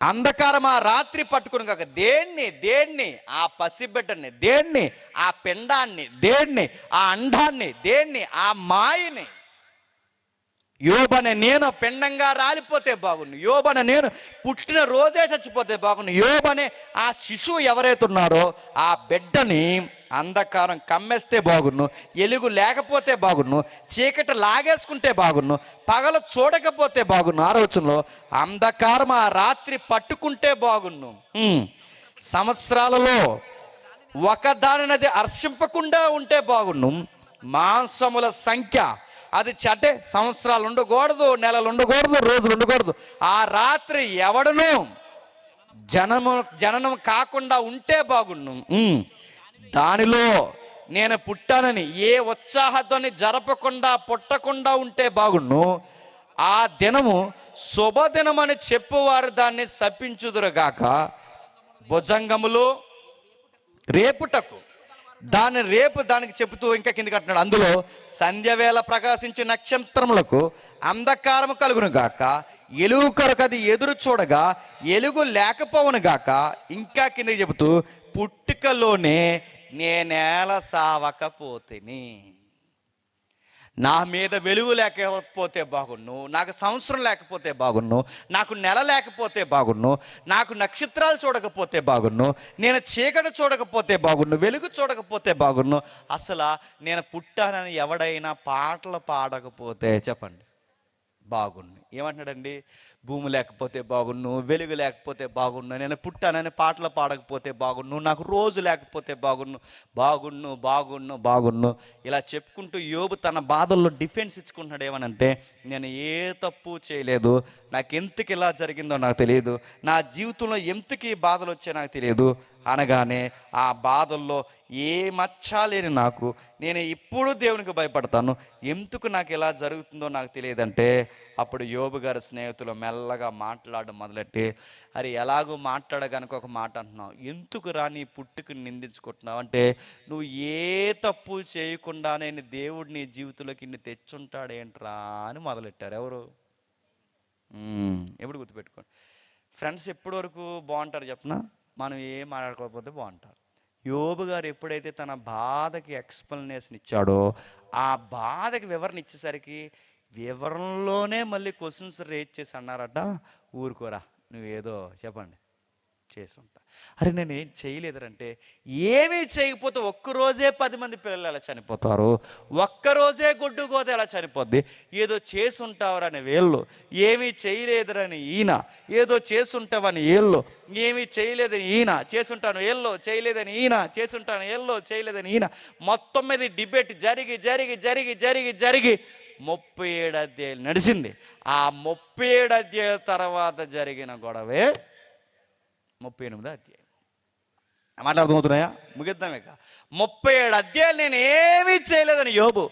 అంధకారం ఆ రాత్రి పట్టుకుని గాక. దేన్ని? ఆ పసిబిడ్డని, దేన్ని? ఆ పిండాన్ని, దేన్ని? ఆ అండాన్ని, దేన్ని? ఆ మాయని. యోబనే నేను పిండంగా రాలిపోతే బాగుండు, యోబనే నేను పుట్టిన రోజే చచ్చిపోతే బాగుండు, యోబనే ఆ శిశువు ఎవరైతే ఉన్నారో ఆ బిడ్డని అంధకారం కమ్మేస్తే బాగున్ను, ఎలుగు లేకపోతే బాగున్ను, చీకటి లాగేసుకుంటే బాగున్ను, పగలు చూడకపోతే బాగున్ను. 6వ వచనంలో అంధకారం ఆ రాత్రి పట్టుకుంటే బాగున్ను, సంవత్సరాలలో ఒకదానినది హర్షింపకుండా ఉంటే బాగున్ను, మాంసముల సంఖ్య అది అంటే సంవత్సరాలు ఉండకూడదు, నెలలు ఉండకూడదు, రోజులు ఉండకూడదు. ఆ రాత్రి ఎవడను జననం కాకుండా ఉంటే బాగున్ను, దానిలో నేను పుట్టానని ఏ ఉత్సాహధ్వని జరపకుండా పుట్టకుండా ఉంటే బాగున్ను. ఆ దినము శుభదినమని చెప్పువారు దాన్ని శపించుదురుగాక, భుజంగములు రేపుటకు దానికి చెబుతూ ఇంకా కిందికి అంటున్నాడు, అందులో సంధ్యవేళ ప్రకాశించే నక్షత్రములకు అంధకారము కలుగును గాక, ఎలుగు కొరకు అది ఎదురు చూడగా ఎలుగు లేకపోవును గాక. ఇంకా కిందకి చెబుతూ పుట్టుకలోనే నేనేల సావకపోతిని, నా మీద వెలుగు లేకపోతే బాగున్ను, నాకు సంవత్సరం లేకపోతే బాగున్ను, నాకు నెల లేకపోతే బాగున్ను, నాకు నక్షత్రాలు చూడకపోతే బాగున్ను, నేను చీకటి చూడకపోతే బాగున్ను, వెలుగు చూడకపోతే బాగున్ను, అసలు నేను పుట్టానని ఎవడైనా పాటలు పాడకపోతే చెప్పండి బాగుంది. ఏమంటున్నాడండి? భూమి లేకపోతే బాగున్ను, వెలుగు లేకపోతే బాగున్ను, నేను పుట్టానని పాటలు పాడకపోతే బాగున్ను, నాకు రోజు లేకపోతే బాగున్ను, బాగున్ను బాగున్ను బాగున్ను ఇలా చెప్పుకుంటూ యోబు తన బాధల్లో డిఫెన్స్ ఇచ్చుకుంటున్నాడు. ఏమనంటే, నేను ఏ తప్పు చేయలేదు, నాకు ఎందుకు ఇలా జరిగిందో నాకు తెలియదు, నా జీవితంలో ఎందుకు ఈ బాధలు వచ్చాయో నాకు తెలియదు అనగానే, ఆ బాధల్లో ఏ మచ్చ లేని నాకు, నేను ఇప్పుడు దేవునికి భయపడతాను, ఎందుకు నాకు ఇలా జరుగుతుందో నాకు తెలియదంటే, అప్పుడు యోబు గారి స్నేహితులు మెల్లగా మాట్లాడడం మొదలెట్టి, అరే ఎలాగో మాట్లాడగనుక ఒక మాట అంటున్నావు, ఎందుకు రా నీ పుట్టుకుని నిందించుకుంటున్నావు అంటే, నువ్వు ఏ తప్పు చేయకుండా నేను దేవుడు నీ జీవితంలోకి ఇన్ని తెచ్చుంటాడేంట్రా అని మొదలెట్టారు. ఎవరు? ఎప్పుడు గుర్తుపెట్టుకోండి, ఫ్రెండ్స్ ఎప్పటి వరకు బాగుంటారు చెప్పనా? మనం ఏం మాట్లాడుకోకపోతే బాగుంటారు. యోబు గారు ఎప్పుడైతే తన బాధకి ఎక్స్ప్లెనేషన్ ఇచ్చాడో, ఆ బాధకి వివరణ ఇచ్చేసరికి వివరణలోనే మళ్ళీ క్వశ్చన్స్ రేజ్ చేసి అన్నారట, ఊరుకోరా నువ్వేదో చెప్పండి చేసి ఉంటా. అరే నేను ఏం చేయలేదంటే, ఏమీ చేయకపోతే ఒక్కరోజే 10 మంది పిల్లలు ఎలా చనిపోతారు, ఒక్కరోజే గొడ్డు గోద ఎలా చనిపోద్ది, ఏదో చేసుంటావరని వీళ్ళు, ఏమీ చేయలేదురని ఈయన, ఏదో చేసుంటావని వీళ్ళు, ఏమీ చేయలేదని ఈయన, చేసుంటాను వీళ్ళు, చేయలేదని ఈయన, చేసుంటాను వీళ్ళు, చేయలేదని ఈయన, మొత్తం మీద డిబేట్ జరిగి జరిగి జరిగి జరిగి జరిగి 37 అధ్యాయాలు నడిచింది. ఆ 37 అధ్యాయాల తర్వాత జరిగిన గొడవే 38వ అధ్యాయం. మాట్లాడుతున్నాయా? ముగిద్దాం ఇక. 37 అధ్యాయాలు నేను ఏమీ చేయలేదని యోబు,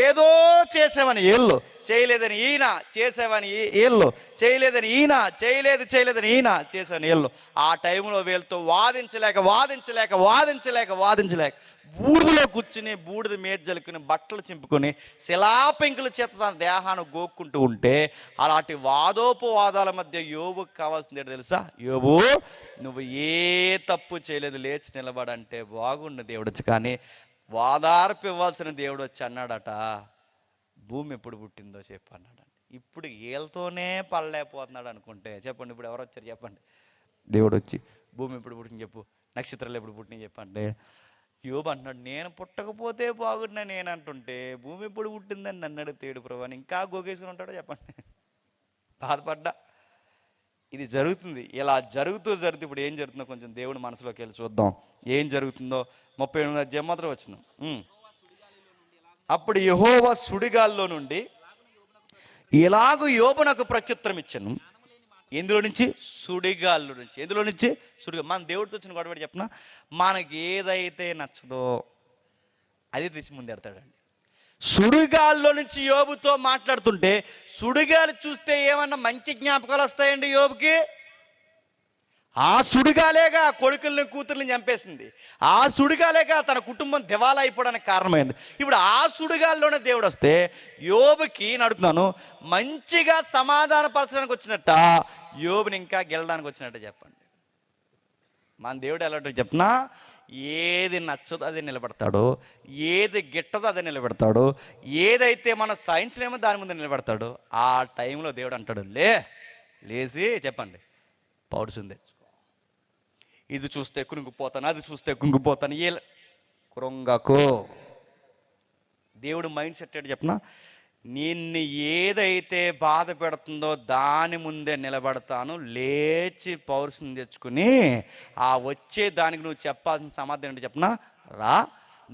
ఏదో చేసావని వీళ్ళు, చేయలేదని ఈయన, చేసావని వీళ్ళు, చేయలేదని ఈయన, చేయలేదని ఈయన, చేసావని వీళ్ళు, ఆ టైంలో వీళ్ళతో వాదించలేక వాదించలేక వాదించలేక వాదించలేక బూడిదలో కూర్చుని బూడిద మీద జలుకుని బట్టలు చింపుకొని శిలాపెంకుల చేత తన దేహాన్ని గోక్కుంటూ ఉంటే, అలాంటి వాదోపవాదాల మధ్య యోబుకి కావాల్సింది ఏంటో తెలుసా? యోబు, నువ్వు ఏ తప్పు చేయలేదు, లేచి నిలబడంటే బాగుండు దేవుడు వచ్చి, కానీ వాదార్పు ఇవ్వాల్సిన దేవుడు వచ్చి అన్నాడట, భూమి ఎప్పుడు పుట్టిందో చెప్పు అన్నాడు. ఇప్పుడు వీళ్ళతోనే పడలేకపోతున్నాడు అనుకుంటే చెప్పండి, ఇప్పుడు ఎవరు వచ్చారు చెప్పండి? దేవుడు వచ్చి భూమి ఎప్పుడు పుట్టింది చెప్పు, నక్షత్రాలు ఎప్పుడు పుట్టినాయి చెప్పండి. యోబు అంటున్నాడు, నేను పుట్టకపోతే బాగున్నా నేను అంటుంటే భూమి ఎప్పుడు పుట్టిందని నన్ను అడిగితేడు ప్రభు అని ఇంకా గోగేసుకుని ఉంటాడో చెప్పండి. బాధపడ్డా. ఇది జరుగుతుంది. ఇలా జరుగుతూ ఇప్పుడు ఏం జరుగుతుందో కొంచెం దేవుడి మనసులోకి వెళ్ళి చూద్దాం ఏం జరుగుతుందో. 38వ అధ్యాయం మాత్రం వచ్చిన, అప్పుడు యెహోవా సుడిగాల్లో నుండి ఇలాగూ యోబునకు ప్రత్యుత్తరం ఇచ్చాను. ఎందులో నుంచి? సుడిగాల్లో నుంచి. ఎందులో నుంచి? సుడిగా. మన దేవుడితో వచ్చిన గొడవ చెప్పిన, మనకి ఏదైతే నచ్చదో అది తెచ్చి ముందెడతాడండి. సుడిగాల్లో నుంచి యోబుతో మాట్లాడుతుంటే, సుడిగాలు చూస్తే ఏమన్నా మంచి జ్ఞాపకాలు వస్తాయండి యోబుకి? ఆ సుడిగాలేగా కొడుకుల్ని కూతుర్ని చంపేసింది, ఆ సుడిగాలేగా తన కుటుంబం దివాలా అయిపోవడానికి కారణమైంది. ఇప్పుడు ఆ సుడిగాల్లోనే దేవుడు వస్తే యోబుకి నడుతున్నాను మంచిగా సమాధానపరచడానికి వచ్చినట్ట, యోబుని ఇంకా గెలడానికి వచ్చినట్ట చెప్పండి. మన దేవుడు ఎలా చెప్పినా, ఏది నచ్చదో అది నిలబెడతాడు, ఏది గిట్టదో అది నిలబెడతాడు, ఏదైతే మనం సాధించలేమో దాని ముందు నిలబెడతాడు. ఆ టైంలో దేవుడు అంటాడు, లేచి చెప్పండి పౌరుషం తెచ్చుకో, ఇది చూస్తే కృంగిపోతాను, అది చూస్తే కృంగిపోతాను, ఏ కృంగకు. దేవుడు మైండ్ సెట్ ఏంటి చెప్పనా, నిన్ను ఏదైతే బాధ పెడుతుందో దాని ముందే నిలబడతాను, లేచి పౌరుషం తెచ్చుకుని ఆ వచ్చే దానికి నువ్వు చెప్పాల్సిన సమాధానం ఏంటి చెప్పనా, రా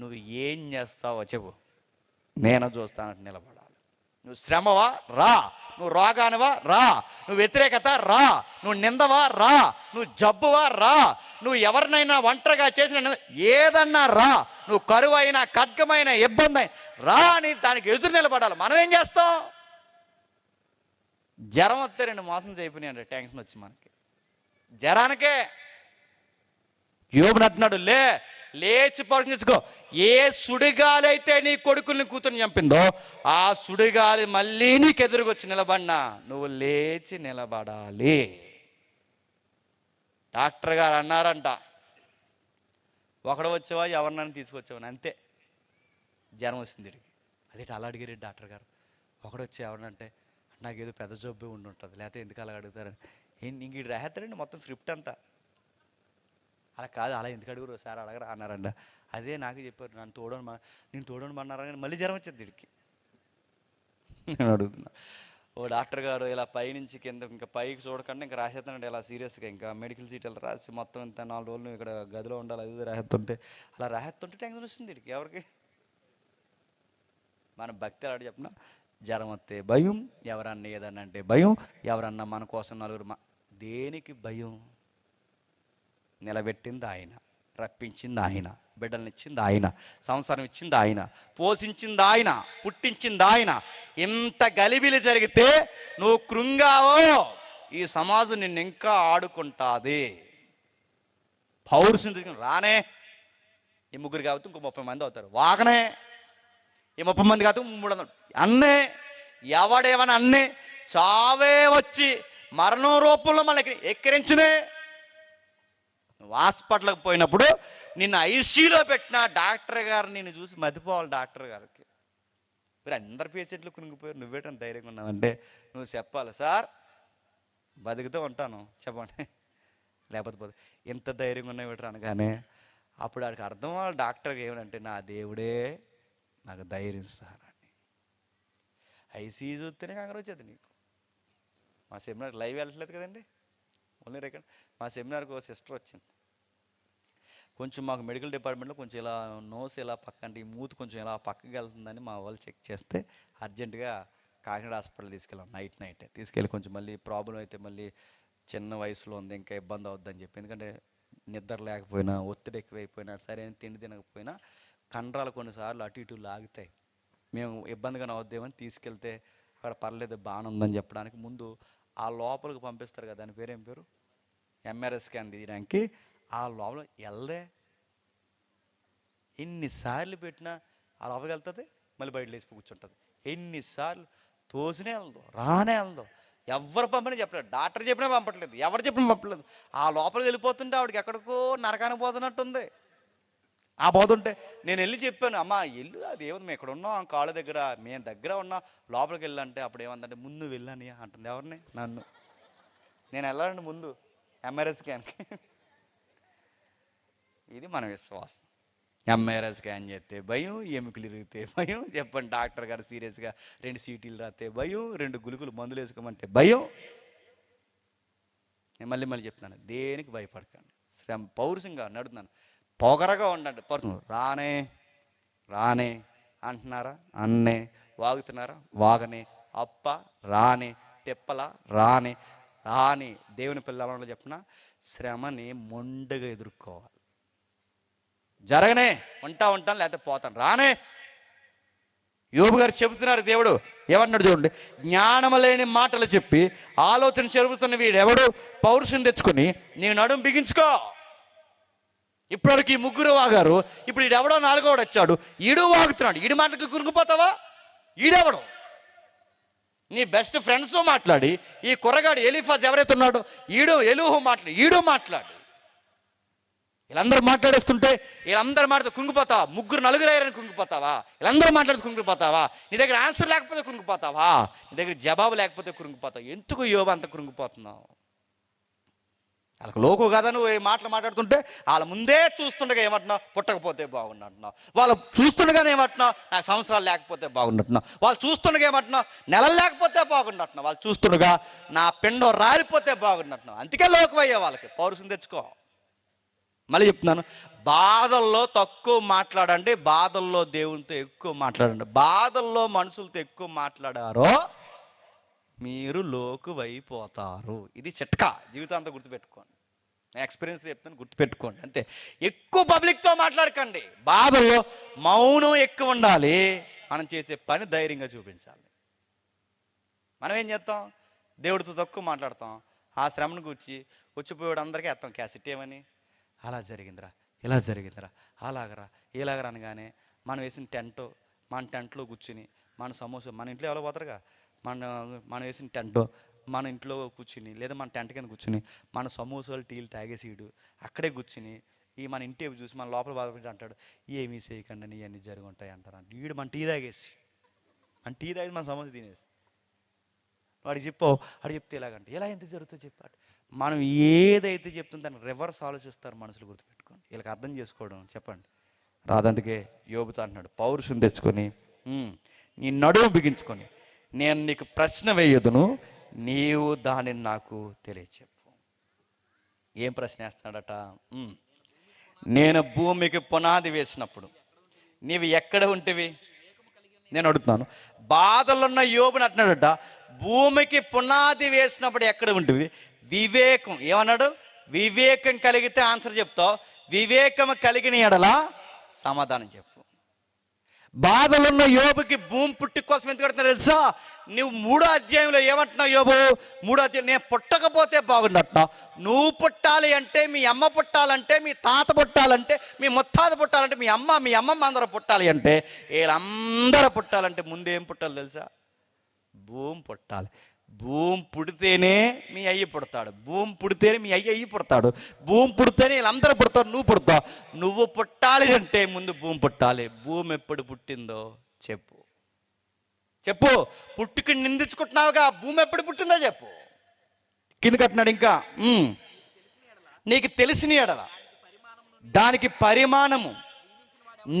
నువ్వు ఏం చేస్తావో చెప్పు, నేను చూస్తానంటే నిలబడాలి. నువ్వు శ్రమవా రా, నువ్వు రోగానివా రా, నువ్వు వ్యతిరేకత రా, నువ్వు నిందవా రా, నువ్వు జబ్బువా రా, నువ్వు ఎవరినైనా ఒంటరిగా చేసిన ఏదన్నా రా, నువ్వు కరువైనా ఖడ్గమైన ఇబ్బంది అయినా రా అని దానికి ఎదురు నిలబడాలి. మనం ఏం చేస్తాం? జ్వరం వస్తే 2 మాసం చేయకపోయినాయండి, టెన్షన్ వచ్చి మనకి జ్వరానికే. యోబు అంటున్నాడు, లేచి పరిశీలించుకో, ఏ సుడిగాలి అయితే నీ కొడుకుల్ని కూతుర్ని చంపిందో ఆ సుడిగాలి మళ్ళీ నీకు ఎదురుకొచ్చి నిలబడినా నువ్వు లేచి నిలబడాలి. డాక్టర్ గారు అన్నారంట, ఒకడు వచ్చావా ఎవరినైనా తీసుకొచ్చావని, అంతే జ్వరం వచ్చింది తిరిగి. అదే అలా అడిగారు డాక్టర్ గారు, ఒకడు వచ్చి ఎవరినంటే నాకు ఏదో పెద్ద జబ్బు ఉండి ఉంటుంది, లేకపోతే ఎందుకు అలా అడుగుతారని. ఇంక ఇటు రాహేస్తారండి మొత్తం స్క్రిప్ట్ అంతా. అలా కాదు, అలా ఎందుకు అడుగురు సార్ అడగరా అన్నారంట. అదే నాకు చెప్పారు, నేను తోడని అన్నారా కానీ మళ్ళీ జ్వరం వచ్చేది వీడికి. నేను అడుగుతున్నా, ఓ డాక్టర్ గారు ఇలా పైనుంచి కింద ఇంకా పైకి చూడకుండా ఇంకా రాసేస్తానండి ఇలా సీరియస్గా, ఇంకా మెడికల్ సీట్ ఇలా రాసి మొత్తం ఇంత 4 రోజులు ఇక్కడ గదిలో ఉండాలి, అది రాసేస్తుంటే అలా రాసేస్తుంటే టెన్షన్ వస్తుంది వీడికి. ఎవరికి? మన భక్తి అలాంటి చెప్పిన, జ్వరం వస్తే భయం, ఎవరన్నా ఏదన్నా అంటే భయం, ఎవరన్నా మన కోసం నలుగురు దేనికి భయం? నిలబెట్టింది ఆయన, రప్పించింది ఆయన, బిడ్డలనిచ్చింది ఆయన, సంసారం ఇచ్చింది ఆయన, పోషించింది ఆయన, పుట్టించింది ఆయన. ఇంత గలిబిలి జరిగితే నువ్వు కృంగావో ఈ సమాజం నిన్ను ఇంకా ఆడుకుంటాది. పౌరుషం రానే ఈ 3 కాబట్టి ఇంకో 30 మంది అవుతారు, వాగనే ఈ 30 మంది కాదు 300 అన్నే, ఎవడేమని అన్నే, చావే వచ్చి మరణం రూపంలో మనకి ఎక్కిరించినే. నువ్వు హాస్పిటల్కి పోయినప్పుడు నిన్ను ఐసీయూలో పెట్టిన డాక్టర్ గారు నిన్ను చూసి మతిపోవాలి. డాక్టర్ గారికి మీరు అందరు పేషెంట్లు కునిగిపోయారు, నువ్వేటని ధైర్యంగా ఉన్నావంటే నువ్వు చెప్పాలి, సార్ బతుకుతూ ఉంటాను చెప్పండి, లేకపోతే పోతే ఎంత ధైర్యంగా ఉన్నావు అనగానే అప్పుడు వాడికి అర్థం అవ్వాలి డాక్టర్కి ఏమంటే, నా దేవుడే నాకు ధైర్యం సార్ అని. ఐసీయూ చూస్తేనే కంగారు వచ్చేది నీకు. మా సెమినార్ లైవ్ వెళ్ళట్లేదు కదండి, ఓన్లీ రికార్డ్. మా సెమినార్కి ఒక సిస్టర్ వచ్చింది, కొంచెం మాకు మెడికల్ డిపార్ట్మెంట్లో కొంచెం ఇలా నోస్ ఇలా పక్కంటే ఈ మూతి కొంచెం ఇలా పక్కకి వెళ్తుందని మా వాళ్ళు చెక్ చేస్తే అర్జెంటుగా కాకినాడ హాస్పిటల్ తీసుకెళ్ళాం. నైట్ తీసుకెళ్ళి కొంచెం మళ్ళీ ప్రాబ్లం అయితే మళ్ళీ చిన్న వయసులో ఉంది ఇంకా ఇబ్బంది అవుద్దని చెప్పి, ఎందుకంటే నిద్ర లేకపోయినా ఒత్తిడి ఎక్కువైపోయినా సరైన తిండి తినకపోయినా కండరాలు కొన్నిసార్లు అటు ఇటు లాగుతాయి, మేము ఇబ్బందిగా అవుద్దేమని తీసుకెళ్తే అక్కడ పర్లేదు బాగానే ఉందని చెప్పడానికి ముందు ఆ లోపలికి పంపిస్తారు కదా, దాని పేరు ఏం పేరు, ఎంఆర్ఐ స్కాన్ తీయడానికి. ఆ లోపల వెళ్ళదే ఎన్నిసార్లు పెట్టినా ఆ లోపలికి వెళ్తుంది, మళ్ళీ బయట లేచి కూర్చుంటుంది. ఎన్నిసార్లు తోసినే వెళ్దో రానే వెళ్దో, ఎవరు పంపని చెప్పలేదు, డాక్టర్ చెప్పినా పంపట్లేదు, ఎవరు చెప్పినా పంపలేదు. ఆ లోపలికి వెళ్ళిపోతుంటే ఆవిడకి ఎక్కడికో నరకానికి పోతున్నట్టుంది. ఆ పోతుంటే నేను వెళ్ళి చెప్పాను, అమ్మ వెళ్ళు, అది ఏముంది మేము ఇక్కడ ఉన్నాం కాళ్ళ దగ్గర, మేము దగ్గర ఉన్నాం, లోపలికి వెళ్ళంటే అప్పుడు ఏమందంటే ముందు వెళ్ళని అంటుంది. ఎవరిని? నన్ను. నేను వెళ్ళాలండి ముందు ఎంఆర్ఐ స్కాన్కి. ఇది మన విశ్వాసం. ఎంఆర్ఐ స్కాన్ చేస్తే భయం, ఎముకలు ఇరిగితే భయం, చెప్పండి డాక్టర్ గారు సీరియస్గా 2 సీటీలు రాస్తే భయం, 2 గుళికలు మందులు వేసుకోమంటే భయం. నేను మళ్ళీ చెప్తున్నాను, దేనికి భయపడకండి, పౌరుషంగా నడుతున్నాను, పొగరగా ఉండండి. రానే అంటున్నారా, అన్నే వాగుతున్నారా, వాగనే అప్ప రానే తెప్పల రాని దేవుని పిల్లలలో చెప్పిన శ్రమని మొండగా ఎదుర్కోవాలి. జరగనే ఉంటాను లేకపోతే పోతాను, రానే. యోబు గారు చెబుతున్నారు, దేవుడు ఏమన్నాడు చూడండి, జ్ఞానము లేని మాటలు చెప్పి ఆలోచన చెరుపుతున్న వీడెవడు పౌరుషం తెచ్చుకొని నీ నడుము బిగించుకో. ఇప్పటివరకు ఈ 3 వాగారు, ఇప్పుడు ఈడెవడో 4గోడు వచ్చాడు, ఈడు వాగుతున్నాడు. ఈడి మాటలకు కురుకుపోతావా? ఈడెవడో నీ బెస్ట్ ఫ్రెండ్స్తో మాట్లాడి, ఈ కుర్రగాడు ఎలీఫాజ్ ఎవరైతే ఉన్నాడో ఎలుహు మాట్లాడి, ఈడు మాట్లాడి, వీళ్ళందరూ మాట్లాడేస్తుంటే వీళ్ళందరూ మాట్లాడితే కుంగిపోతావా? 3 4 అయ్యారని కుంగిపోతావా? వీళ్ళందరూ మాట్లాడితే కుంగిపోతావా? నీ దగ్గర ఆన్సర్ లేకపోతే కుంగిపోతావా? నీ దగ్గర జవాబు లేకపోతే కుంగిపోతావు. ఎందుకు యోబు అంత కుంగిపోతున్నావు? వాళ్ళకి లోకు కదా నువ్వు ఏ మాటలు మాట్లాడుతుంటే, వాళ్ళ ముందే చూస్తుండగా ఏమంటున్నావు, పుట్టకపోతే బాగున్నట్టున్నావు. వాళ్ళు చూస్తుండగానే ఏమంటున్నావు, నాకు సంవత్సరాలు లేకపోతే బాగున్నట్టున్నావు. వాళ్ళు చూస్తుండగా ఏమంటున్నావు, నెలలు లేకపోతే బాగున్నట్టున్నావు. వాళ్ళు చూస్తుండగా నా పిండం రాలిపోతే బాగున్నట్టున్నావు. అందుకే లోకమయ్యే వాళ్ళకి పౌరుషం తెచ్చుకో. మళ్ళీ చెప్తున్నాను, బాధల్లో తక్కువ మాట్లాడండి, బాధల్లో దేవునితో ఎక్కువ మాట్లాడండి. బాధల్లో మనుషులతో ఎక్కువ మాట్లాడారో మీరు లోకువైపోతారు. ఇది చిట్కా, జీవితాంతం గుర్తుపెట్టుకోండి. ఎక్స్పీరియన్స్ చెప్తాను, గుర్తుపెట్టుకోండి అంతే. ఎక్కువ పబ్లిక్తో మాట్లాడకండి, బాధల్లో మౌనం ఎక్కువ ఉండాలి. మనం చేసే పని ధైర్యంగా చూపించాలి. మనం ఏం చేస్తాం, దేవుడితో తక్కువ మాట్లాడతాం, ఆ శ్రమను కూర్చి వచ్చిపోయాడు అందరికీ వేస్తాం క్యాసెట్. ఏమని, అలా జరిగిందిరా, ఇలా జరిగిందిరా, అలాగరా ఇలాగరా అనగానే మనం వేసిన మన టెంట్లో కూర్చుని మన సమోసా, మన ఇంట్లో ఎవరో పోతారుగా, మనం వేసిన టెంట్ మన ఇంట్లో కూర్చుని లేదా మన టెంట్ కింద కూర్చుని మన సమోసాలు టీలు తాగేసీడు అక్కడే కూర్చుని ఈ మన ఇంటి చూసి మన లోపల బాధపడి అంటాడు, ఏమీ చేయకండి అని ఇవన్నీ జరిగి ఉంటాయి అంటారు. అంటే వీడు మన టీ తాగేసి మన సమోసా తినేసి వాడికి చెప్పావు, వాడు చెప్తే ఎలాగంటే ఎలా ఎంత జరుగుతుందో చెప్పాడు. మనం ఏదైతే చెప్తుందో దాన్ని రివర్స్ ఆలోచిస్తారు మనుషులు, గుర్తుపెట్టుకోండి. వీళ్ళకి అర్థం చేసుకోవడం చెప్పండి రాదందుకే యోబుతో అంటున్నాడు, పౌరుషం తెచ్చుకొని నీ నడుము బిగించుకొని నేను నీకు ప్రశ్న వేయదును, నీవు దానిని నాకు తెలియచెప్పు. ఏం ప్రశ్న వేస్తున్నాడట? నేను భూమికి పునాది వేసినప్పుడు నీవు ఎక్కడ ఉంటివి? నేను అడుగుతున్నాను. బాధలున్న యోబుని అంటున్నాడట, భూమికి పునాది వేసినప్పుడు ఎక్కడ ఉంటివి? వివేకం ఏమన్నాడు? వివేకం కలిగితే ఆన్సర్ చెప్తావు, వివేకం కలిగిన ఎడల సమాధానం చెప్పు. బాధలున్న యోబుకి భూమి పుట్టి కోసం ఎందుకు కడుతున్నావు తెలుసా? నువ్వు 3వ అధ్యాయంలో ఏమంటున్నావు? యోబు 3వ అధ్యాయం, నేను పుట్టకపోతే బాగుండంటున్నావు. నువ్వు పుట్టాలి అంటే, మీ అమ్మ పుట్టాలంటే, మీ తాత పుట్టాలంటే, మీ ముత్తాత పుట్టాలంటే, మీ అమ్మమ్మ అందరూ పుట్టాలి అంటే, వీళ్ళందరూ పుట్టాలంటే ముందేం పుట్టాలి తెలుసా? భూమి పుట్టాలి. భూమి పుడితేనే మీ అయ్యి పుడతాడు, భూమి పుడితేనే మీ అయ్యి పుడతాడు, భూమి పుడితేనే వీళ్ళందరూ పుడతారు, నువ్వు పుడతావు. నువ్వు పుట్టాలి అంటే ముందు భూమి పుట్టాలి. భూమి ఎప్పుడు పుట్టిందో చెప్పు. చెప్పు. పుట్టుకుని నిందించుకుంటున్నావుగా, భూమి ఎప్పుడు పుట్టిందో చెప్పు. కింద కట్టినాడు ఇంకా, నీకు తెలిసిన ఎడల దానికి పరిమాణము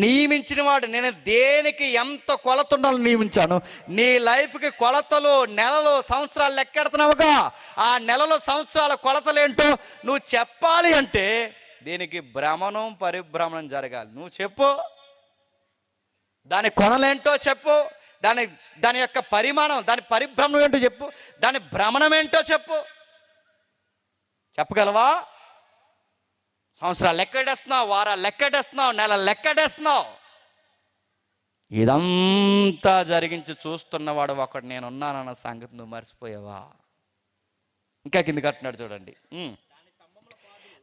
నియమించిన వాడు. నేను దేనికి ఎంత కొలత ఉండాలో నియమించాను. నీ లైఫ్కి కొలతలు, నెలలు, సంవత్సరాలు లెక్కెడుతున్నావుగా, ఆ నెలలో సంవత్సరాల కొలతలేంటో నువ్వు చెప్పాలి అంటే దీనికి భ్రమణం పరిభ్రమణం జరగాలి. నువ్వు చెప్పు. దాని కొనలేంటో చెప్పు, దాని యొక్క పరిమాణం, దాని పరిభ్రమణం ఏంటో చెప్పు, దాని భ్రమణం ఏంటో చెప్పు. చెప్పగలవా? సంవత్సరాలు లెక్కడేస్తున్నావు, వారాలు లెక్కడేస్తున్నావు, నెలలు లెక్కడేస్తున్నావు. ఇదంతా జరిగించి చూస్తున్నవాడు ఒకడు నేనున్నానన్న సంగతి నువ్వు మర్చిపోయావా? ఇంకా కింద కట్టినాడు చూడండి.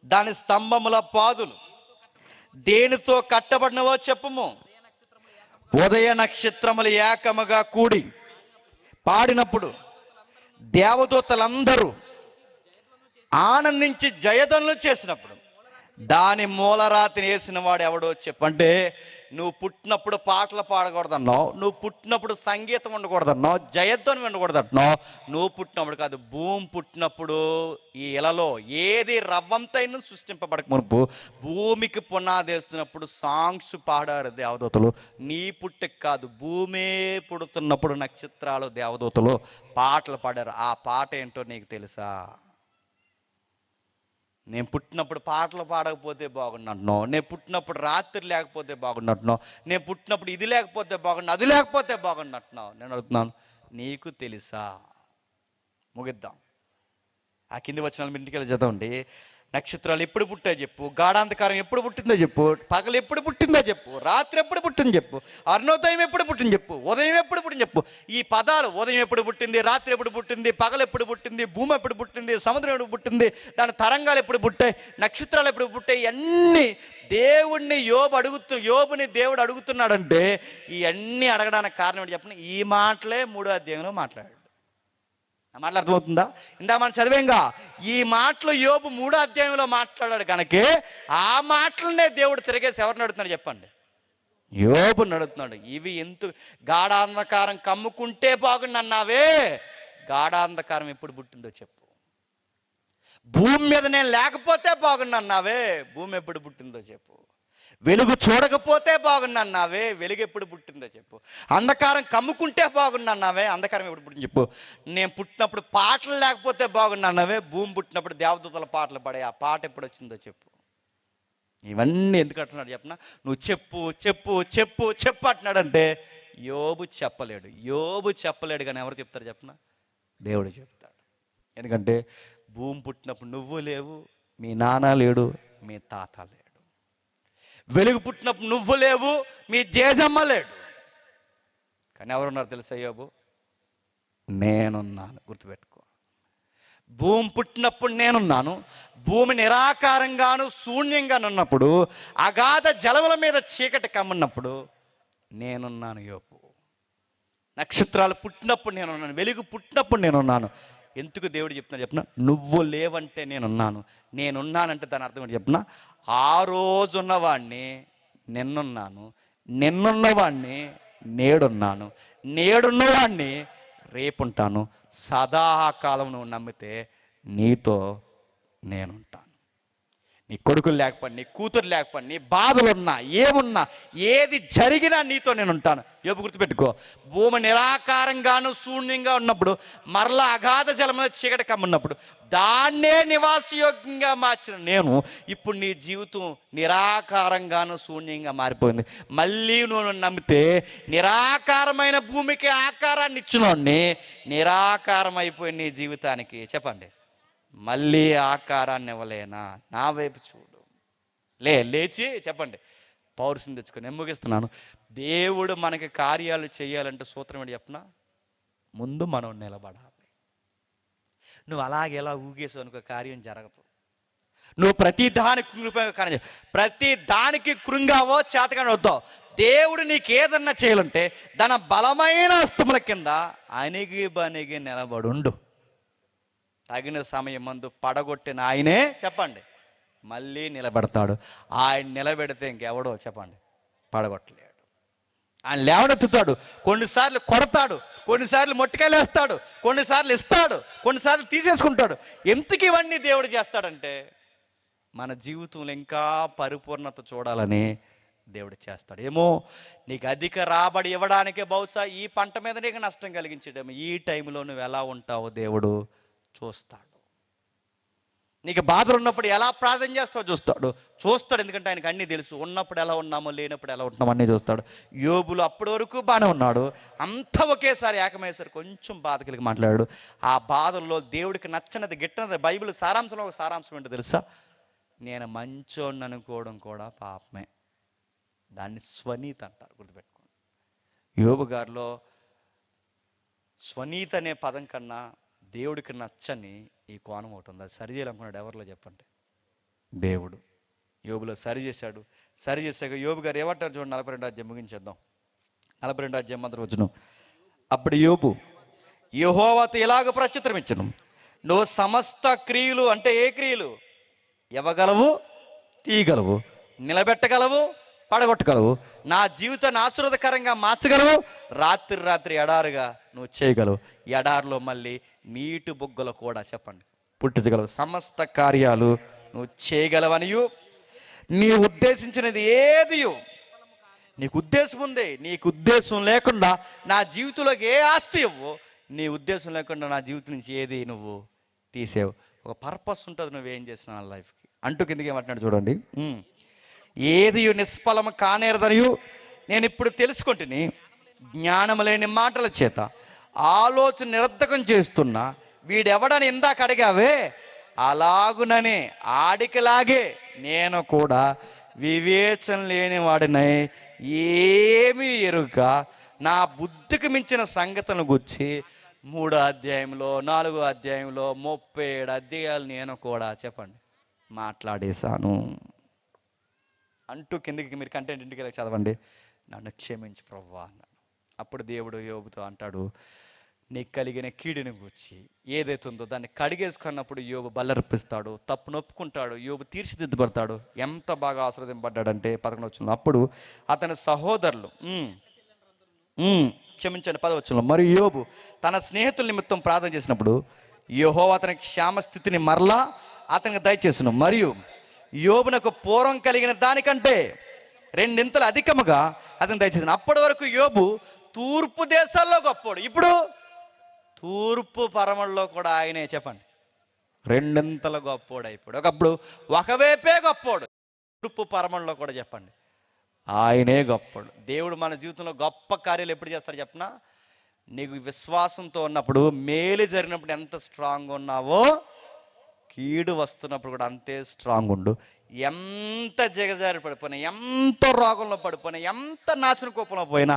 దాని స్తంభముల పాదులు దేనితో కట్టబడినవో చెప్పుము. ఉదయ నక్షత్రములు ఏకముగా కూడి పాడినప్పుడు దేవదూతలందరూ ఆనందించి జయధ్వనులు చేసినప్పుడు దాని మూలరాతిని వేసిన వాడు ఎవడో చెప్పంటే, నువ్వు పుట్టినప్పుడు పాటలు పాడకూడదన్నావు, నువ్వు పుట్టినప్పుడు సంగీతం ఉండకూడదన్నావు, జయధ్వని ఉండకూడదన్నావు. నువ్వు పుట్టినప్పుడు కాదు, భూమి పుట్టినప్పుడు ఈ ఇలలో ఏది రవ్వంతైనా సృష్టింపబడక మునుపు భూమికి పునాది వేస్తున్నప్పుడు సాంగ్స్ పాడారు దేవదూతలు. నీ పుట్టుక కాదు, భూమే పుడుతున్నప్పుడు నక్షత్రాలు దేవదూతలు పాటలు పాడారు. ఆ పాట ఏంటో నీకు తెలుసా? నేను పుట్టినప్పుడు పాటలు పాడకపోతే బాగున్నట్టున్నావు, నేను పుట్టినప్పుడు రాత్రి లేకపోతే బాగున్నట్టున్నావు, నేను పుట్టినప్పుడు ఇది లేకపోతే బాగున్నా, అది లేకపోతే బాగున్నట్టున్నావు. నేను అడుగుతున్నాను, నీకు తెలుసా? ముగిద్దాం. ఆ కింది వచనాలు మీ ఇంటికి వెళ్ళి చదవండి. నక్షత్రాలు ఎప్పుడు పుట్టాయో చెప్పు, గాఢాంధకారం ఎప్పుడు పుట్టిందో చెప్పు, పగలు ఎప్పుడు పుట్టిందో చెప్పు, రాత్రి ఎప్పుడు పుట్టిందో చెప్పు, అరుణోదయం ఎప్పుడు పుట్టింది చెప్పు, ఉదయం ఎప్పుడు పుట్టింది చెప్పు. ఈ పదాలు, ఉదయం ఎప్పుడు పుట్టింది, రాత్రి ఎప్పుడు పుట్టింది, పగలు ఎప్పుడు పుట్టింది, భూమి ఎప్పుడు పుట్టింది, సముద్రం ఎప్పుడు పుట్టింది, దాని తరంగాలు ఎప్పుడు పుట్టాయి, నక్షత్రాలు ఎప్పుడు పుట్టాయి, ఇవన్నీ దేవుణ్ణి యోబుని దేవుడు అడుగుతున్నాడంటే ఇవన్నీ అడగడానికి కారణం ఏంటి చెప్పండి? ఈ మాటలే 3వ అధ్యాయంలో మాట్లాడాడు. ఆ మాటలు అర్థమవుతుందా? ఇందా మనం చదివేంగా, ఈ మాటలు యోబు 3వ అధ్యాయంలో మాట్లాడాడు కనుకే ఆ మాటలనే దేవుడు తిరిగేసి ఎవరిని అడుగుతున్నాడు చెప్పండి? యోబుని అడుగుతున్నాడు. ఇవి ఎందుకు? గాఢాంధకారం కమ్ముకుంటే బాగుండన్నావే, గాఢాంధకారం ఎప్పుడు పుట్టిందో చెప్పు. భూమి మీద నేను లేకపోతే బాగుండన్నావే, భూమి ఎప్పుడు పుట్టిందో చెప్పు. వెలుగు చూడకపోతే బాగున్నావే, వెలుగు ఎప్పుడు పుట్టిందో చెప్పు. అంధకారం కమ్ముకుంటే బాగున్నావే, అంధకారం ఎప్పుడు పుట్టిందో చెప్పు. నేను పుట్టినప్పుడు పాటలు లేకపోతే బాగున్నావే, భూమి పుట్టినప్పుడు దేవదూతల పాటలు పడే ఆ పాట ఎప్పుడు వచ్చిందో చెప్పు. ఇవన్నీ ఎందుకు అంటున్నాడు చెప్పనా? నువ్వు చెప్పు చెప్పు చెప్పు చెప్పు అంటున్నాడంటే యోబు చెప్పలేడు. యోబు చెప్పలేడు కానీ ఎవరు చెప్తారు చెప్పనా? దేవుడు చెప్తాడు. ఎందుకంటే భూమి పుట్టినప్పుడు నువ్వు లేవు, మీ నాన్న లేడు, మీ తాత లేడు. వెలుగు పుట్టినప్పుడు నువ్వు లేవు, మీ జేజమ్మ లేడు. కానీ ఎవరున్నారు తెలుసా యోబు? నేనున్నాను. గుర్తుపెట్టుకో. భూమి పుట్టినప్పుడు నేనున్నాను. భూమి నిరాకారంగాను శూన్యంగాను ఉన్నప్పుడు, అగాధ జలముల మీద చీకటి కమ్మున్నప్పుడు నేనున్నాను యోబు. నక్షత్రాలు పుట్టినప్పుడు నేనున్నాను, వెలుగు పుట్టినప్పుడు నేనున్నాను. ఎందుకు దేవుడు చెప్తున్నా చెప్పిన? నువ్వు లేవంటే నేనున్నాను, నేనున్నానంటే దాని అర్థం ఏంటి చెప్పిన? ఆ రోజున్నవాడిని నిన్నున్నాను, నిన్నున్నవాడిని నేడున్నాను, నేడున్నవాడిని రేపుంటాను, సదాకాలం నువ్వు నమ్మితే నీతో నేనుంటాను. నీ కొడుకులు లేకపోయినా, నీ కూతురు లేకపోయినా, నీ బాధలున్నా ఏమున్నా, ఏది జరిగినా నీతో నేను ఉంటాను. యోబు గుర్తుపెట్టుకో, భూమి నిరాకారంగాను శూన్యంగా ఉన్నప్పుడు, మరలా అగాధ జలం మీద చీకటి కమ్మున్నప్పుడు దాన్నే నివాసయోగ్యంగా మార్చిన నేను ఇప్పుడు నీ జీవితం నిరాకారంగాను శూన్యంగా మారిపోయింది. మళ్ళీ నువ్వు నమ్మితే నిరాకారమైన భూమికి ఆకారాన్ని ఇచ్చినోడిని నిరాకారం అయిపోయి నీ జీవితానికి చెప్పండి మళ్ళీ ఆకారాన్ని ఇవ్వలేనా? నా వైపు చూడు, లేచి చెప్పండి, పౌరుషం తెచ్చుకొని. నేను ముగిస్తున్నాను. దేవుడు మనకి కార్యాలు చేయాలంటే సూత్రం ఏంటి చెప్పనా? ముందు మనం నిలబడాలి. నువ్వు అలాగే ఎలా ఊగేసావు అనుకో, కార్యం జరగదు. నువ్వు ప్రతి దానికి కృంగావో చేతగానే వద్దావు. దేవుడు నీకు ఏదన్నా చేయాలంటే దాని బలమైన హస్తముల కింద అణిగి బనిగి నిలబడుండు. తగిన సమయం మందు పడగొట్టిన ఆయనే చెప్పండి మళ్ళీ నిలబెడతాడు. ఆయన నిలబెడితే ఇంకెవడో చెప్పండి పడగొట్టలేడు. ఆయన లేవనెత్తుతాడు, కొన్నిసార్లు కొడతాడు, కొన్నిసార్లు మొట్టికాయలేస్తాడు, కొన్నిసార్లు ఇస్తాడు, కొన్నిసార్లు తీసేసుకుంటాడు. ఎందుకు ఇవన్నీ దేవుడు చేస్తాడంటే మన జీవితంలో ఇంకా పరిపూర్ణత చూడాలని దేవుడు చేస్తాడు. ఏమో నీకు అధిక రాబడి ఇవ్వడానికే బహుశా ఈ పంట మీద నీకు నష్టం కలిగించడేమో. ఈ టైంలో నువ్వు ఎలా ఉంటావో దేవుడు చూస్తాడు. నీకు బాధలు ఉన్నప్పుడు ఎలా ప్రార్థన చేస్తావో చూస్తాడు. ఎందుకంటే ఆయనకు అన్నీ తెలుసు. ఉన్నప్పుడు ఎలా ఉన్నామో, లేనప్పుడు ఎలా ఉంటున్నామో అన్నీ చూస్తాడు. యోబులు అప్పటి వరకు బాగానే ఉన్నాడు, అంతా ఒకేసారి ఏకమయ్యేసరికి కొంచెం బాధ కలిగి మాట్లాడాడు. ఆ బాధల్లో దేవుడికి నచ్చనిది గిట్టనది బైబిల్ సారాంశంలో ఒక సారాంశం ఏంటో తెలుసా? నేను మంచోడిని అనుకోవడం కూడా పాపమే. దాన్ని స్వనీతి అంటారు, గుర్తుపెట్టుకోండి. యోబు గారిలో స్వనీతి అనే పదం కన్నా దేవుడికి నచ్చని ఈ కోణం ఒకటి ఉంది. అది సరి చేయాలనుకున్నాడు. ఎవరిలో చెప్పండి? దేవుడు యోబులో సరి చేశాడు. సరి చేశాక యోబు గారు ఏమంటారు చూడండి, 42వ అధ్యాయం ముగించేద్దాం. 42వ అధ్యాయం మొదటి వచనం. అప్పుడు యోబు యెహోవాతో ఇలాగ ప్రత్యుత్తరం ఇచ్చెను, నువ్వు సమస్త క్రియలు అంటే ఏ క్రియలు ఇవ్వగలవు, తీయగలవు, నిలబెట్టగలవు, పడగొట్టగలవు, నా జీవితాన్ని ఆశీర్వాదకరంగా మార్చగలవు, రాత్రి ఎడారుగా నువ్వు చేయగలవు, ఎడారిలో మళ్ళీ నీటి బుగ్గలు కూడా చెప్పండి పుట్టించగలవు, సమస్త కార్యాలు నువ్వు చేయగలవనియు, నీ ఉద్దేశించినది ఏది నీకు ఉద్దేశం ఉంది. నీకు ఉద్దేశం లేకుండా నా జీవితంలోకి ఏ ఆస్తి ఇవ్వు, నీ ఉద్దేశం లేకుండా నా జీవితం నుంచి ఏది నువ్వు తీసేవు. ఒక పర్పస్ ఉంటుంది నువ్వేం చేసినా నా లైఫ్కి అంటూ కిందకి ఏమంటున్నాడు చూడండి. ఏది నిష్ఫలము కానేరదనియు నేను ఇప్పుడు తెలుసుకుంటుని, జ్ఞానము లేని మాటల చేత ఆలోచన నిరర్ధకం చేస్తున్నా వీడెవడని ఇందాక అడిగావే, అలాగుననే ఆడికిలాగే నేను కూడా వివేచన లేని వాడినై ఏమీ ఎరుక నా బుద్ధికి మించిన సంగతులను గుర్చి 3వ అధ్యాయంలో 4వ అధ్యాయంలో 37 అధ్యాయాలు నేను కూడా చెప్పండి మాట్లాడేశాను అంటూ కిందకి మీరు కంటెంట్ ఇంటికి వెళ్ళి చదవండి. నన్ను క్షమించు ప్రభువా అన్నాడు. అప్పుడు దేవుడు యోబుతో అంటాడు, నీకు కలిగిన కీడుని గూర్చి ఏదైతే ఉందో దాన్ని కడిగేసుకున్నప్పుడు యోబు బల్లర్పిస్తాడు, తప్పు నొప్పుకుంటాడు, యోబు తీర్చిదిద్దబడతాడు. ఎంత బాగా ఆశీర్వదింపడ్డాడంటే 11వ వచనంలో, అప్పుడు అతని సహోదరులు క్షమించండి 10వ వచనంలో, మరియు యోబు తన స్నేహితుల నిమిత్తం ప్రార్థన చేసినప్పుడు యెహోవా అతనికి క్షేమస్థితిని మరలా అతనికి దయచేసును, మరియు యోబునకు పూర్వం కలిగిన దానికంటే 2 అధికముగా అతను దయచేసిన. అప్పటి వరకు యోబు తూర్పు దేశాల్లో గొప్పోడు, ఇప్పుడు తూర్పు పరమల్లో కూడా ఆయనే చెప్పండి 2 గొప్పోడు అయిపోయాడు. ఒకప్పుడు ఒకవైపే గొప్పోడు, తూర్పు పరమంలో కూడా చెప్పండి ఆయనే గొప్పోడు. దేవుడు మన జీవితంలో గొప్ప కార్యాలు ఎప్పుడు చేస్తాడు చెప్పనా? నీకు విశ్వాసంతో ఉన్నప్పుడు, మేలు జరిగినప్పుడు ఎంత స్ట్రాంగ్ ఉన్నావో కీడు వస్తున్నప్పుడు కూడా అంతే స్ట్రాంగ్ ఉండు. ఎంత జగజారి పడిపోయినా, ఎంత రోగంలో పడిపోయినా, ఎంత నాశన కోపంలో పోయినా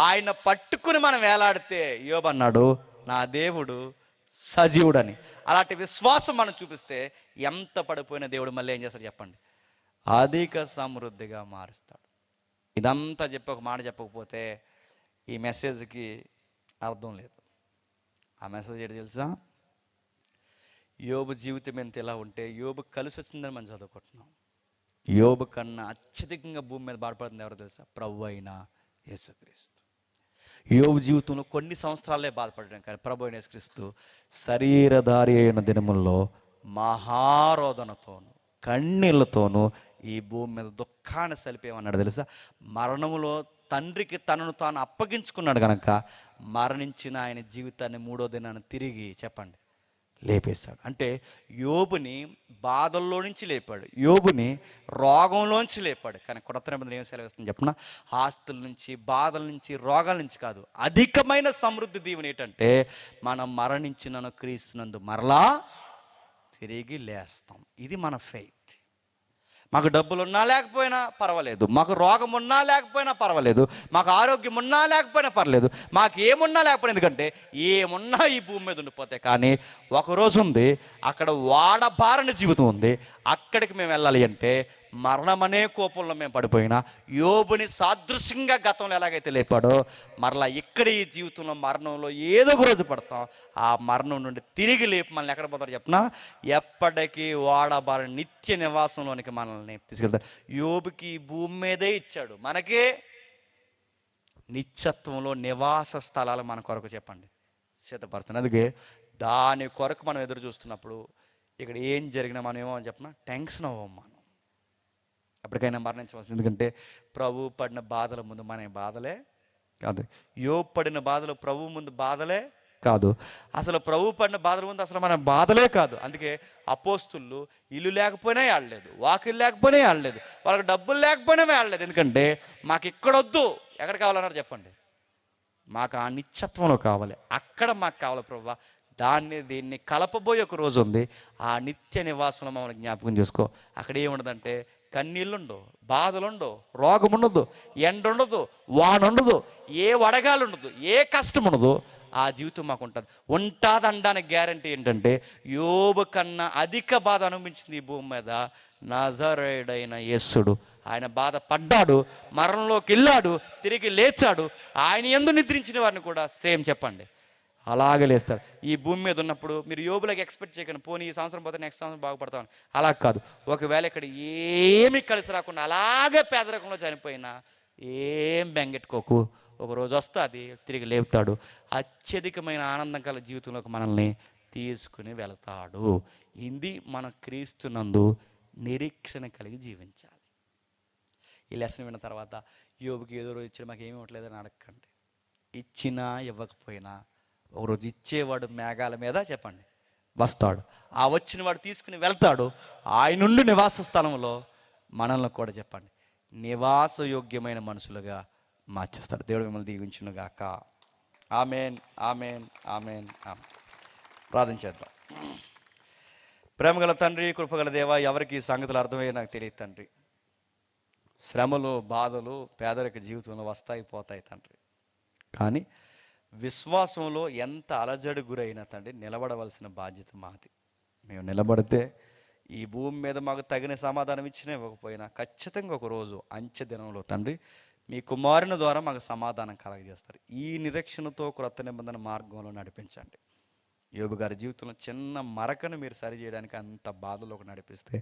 ఆయన పట్టుకుని మనం వేలాడితే యోబు అన్నాడు నా దేవుడు సజీవుడని. అలాంటి విశ్వాసం మనం చూపిస్తే ఎంత పడిపోయిన దేవుడు మళ్ళీ ఏం చేస్తాడు చెప్పండి? అధిక సమృద్ధిగా మారుస్తాడు. ఇదంతా చెప్పి ఒక మాట చెప్పకపోతే ఈ మెసేజ్కి అర్థం లేదు. ఆ మెసేజ్ ఏంటి తెలుసా? యోబు జీవితం ఎంత ఎలా ఉంటే యోబు కలిసి వచ్చిందని మనం చదువుకుంటున్నాం. యోబు కన్నా అత్యధికంగా భూమి మీద బాధపడుతుంది ఎవరో తెలుసా? ప్రభు అయిన యేసుక్రీస్తు. యోబు జీవితంలో కొన్ని సంవత్సరాలే బాధపడడం, కానీ ప్రభు అయిన యేసుక్రీస్తు శరీరధారి అయిన దినముల్లో మహారోదనతోను కన్నీళ్లతోనూ ఈ భూమి మీద దుఃఖాన్ని సలిపేమన్నాడు తెలుసా? మరణములో తండ్రికి తనను తాను అప్పగించుకున్నాడు కనుక మరణించిన ఆయన జీవితాన్ని మూడో దినాన్ని తిరిగి చెప్పండి లేపేశాడు. అంటే యోబుని బాధల్లో నుంచి లేపాడు, యోబుని రోగంలోంచి లేపాడు. కానీ కొత్త నిబంధన ఏం సెలవిస్తుంది చెప్పిన? ఆస్తుల నుంచి, బాధల నుంచి, రోగాల నుంచి కాదు, అధికమైన సమృద్ధి దీవెన ఏంటంటే మనం మరణించినను క్రీస్తునందు మరలా తిరిగి లేస్తాం. ఇది మన ఫెయిత్. మాకు డబ్బులు ఉన్నా లేకపోయినా పర్వాలేదు, మాకు రోగం ఉన్నా లేకపోయినా పర్వాలేదు, మాకు ఆరోగ్యం ఉన్నా లేకపోయినా పర్లేదు, మాకు ఏమున్నా లేకపోయినా, ఎందుకంటే ఏమున్నా ఈ భూమి మీద ఉండిపోతాయి. కానీ ఒకరోజు ఉంది, అక్కడ వాడబారని జీవితం ఉంది. అక్కడికి మేము వెళ్ళాలి అంటే మరణం అనే కోపంలో మేము పడిపోయినా యోబుని సాదృశ్యంగా గతంలో ఎలాగైతే లేపాడో మరలా ఇక్కడ ఈ జీవితంలో మరణంలో ఏదో ఒక రోజు పడతాం. ఆ మరణం నుండి తిరిగి లేపి మనల్ని ఎక్కడ పోతాడు చెప్పినా? ఎప్పటికీ వాడబారని నిత్య నివాసంలోనికి మనల్ని తీసుకెళ్తాడు. యోబుకి ఈ భూమి మీదే ఇచ్చాడు, మనకే నిత్యత్వంలో నివాస స్థలాలు మన కొరకు చెప్పండి సిద్ధపడుతుంది. అందుకే దాని కొరకు మనం ఎదురు చూస్తున్నప్పుడు ఇక్కడ ఏం జరిగినా మనం ఏమో అని చెప్పినా టెన్షన్ అవ్వం. మనం ఎప్పటికైనా మరణించవలసింది. ఎందుకంటే ప్రభు పడిన బాధల ముందు మన బాధలే కాదు, యోబు పడిన బాధలు ప్రభు ముందు బాధలే కాదు, అసలు ప్రభు పడిన బాధల ముందు అసలు మన బాధలే కాదు. అందుకే అపోస్తులు ఇల్లు లేకపోయినా ఆడలేదు, వాకిలు లేకపోయినా ఆడలేదు, వాళ్ళకి డబ్బులు లేకపోయినా ఆడలేదు. ఎందుకంటే మాకు ఇక్కడొద్దు, ఎక్కడ కావాలన్నారు చెప్పండి? మాకు ఆ నిత్యత్వంలో కావాలి, అక్కడ మాకు కావాలి ప్రభువా. దీన్ని కలపబోయే ఒక రోజు ఉంది, ఆ నిత్య నివాసంలో మమ్మల్ని జ్ఞాపకం చేసుకో. అక్కడ ఏముండదంటే కన్నీళ్ళుండవు, బాధలుండవు, రోగం ఉండదు, ఎండ ఉండదు, వాన ఉండదు, ఏ వడగాలు ఉండదు, ఏ కష్టం ఉండదు. ఆ జీవితం మాకు ఉంటుంది. అనడానికి గ్యారంటీ ఏంటంటే యోబు కన్నా అధిక బాధ అనుభవించింది ఈ భూమి మీద నజరేయుడైన యేసుడు. ఆయన బాధ పడ్డాడు, మరణంలోకి వెళ్ళాడు, తిరిగి లేచాడు. ఆయన యందు నిద్రించిన వారిని కూడా సేమ్ చెప్పండి అలాగే లేస్తారు. ఈ భూమి మీద ఉన్నప్పుడు మీరు యోబులకి ఎక్స్పెక్ట్ చేయకండి, పోనీ ఈ సంవత్సరం పోతే నెక్స్ట్ సంవత్సరం బాగుపడతామని. అలా కాదు. ఒకవేళ ఇక్కడ ఏమీ కలిసి రాకుండా అలాగే పేదరికంలో చనిపోయినా ఏం బెంగెట్టుకోకు, ఒకరోజు వస్తుంది, తిరిగి లేపుతాడు. అత్యధికమైన ఆనందం కల జీవితంలోకి మనల్ని తీసుకుని వెళతాడు. ఇది మన క్రీస్తునందు నిరీక్షణ కలిగి జీవించాలి. ఈ లెసన్ విన్న తర్వాత యోబుకి ఏదో రోజు ఇచ్చిన మాకు ఏమి ఇవ్వట్లేదని అడగకండి. ఇచ్చినా ఇవ్వకపోయినా ఒకరోజు ఇచ్చేవాడు మేఘాల మీద చెప్పండి వస్తాడు. ఆ వచ్చిన వాడు తీసుకుని వెళ్తాడు. ఆయనుండి నివాస స్థలంలో మనల్ని కూడా చెప్పండి నివాసయోగ్యమైన మనుషులుగా మార్చేస్తాడు. దేవుడు మిమ్మల్ని దీవించునుగాక. Amen, amen, amen, amen. ప్రార్థన చేద్దాం. ప్రేమగల తండ్రి, కృపగల దేవా, ఎవరికి ఈ సంగతులు అర్థమయ్యే నాకు తెలియదు తండ్రి. శ్రమలు, బాధలు పేదరిక జీవితంలో వస్తాయి పోతాయి తండ్రి. కానీ విశ్వాసంలో ఎంత అలజడి గురైనా తండ్రి నిలబడవలసిన బాధ్యత మాది. మేము నిలబడితే ఈ భూమి మీద మాకు తగిన సమాధానం ఇచ్చినా ఇవ్వకపోయినా ఖచ్చితంగా ఒకరోజు అంచె దినంలో తండ్రి మీ కుమారుని ద్వారా మాకు సమాధానం కలగజేస్తారు. ఈ నిరీక్షణతో క్రొత్త నిబంధన మార్గంలో నడిపించండి. యోబు గారి జీవితంలో చిన్న మరకను మీరు సరిచేయడానికి అంత బాధలోకి నడిపిస్తే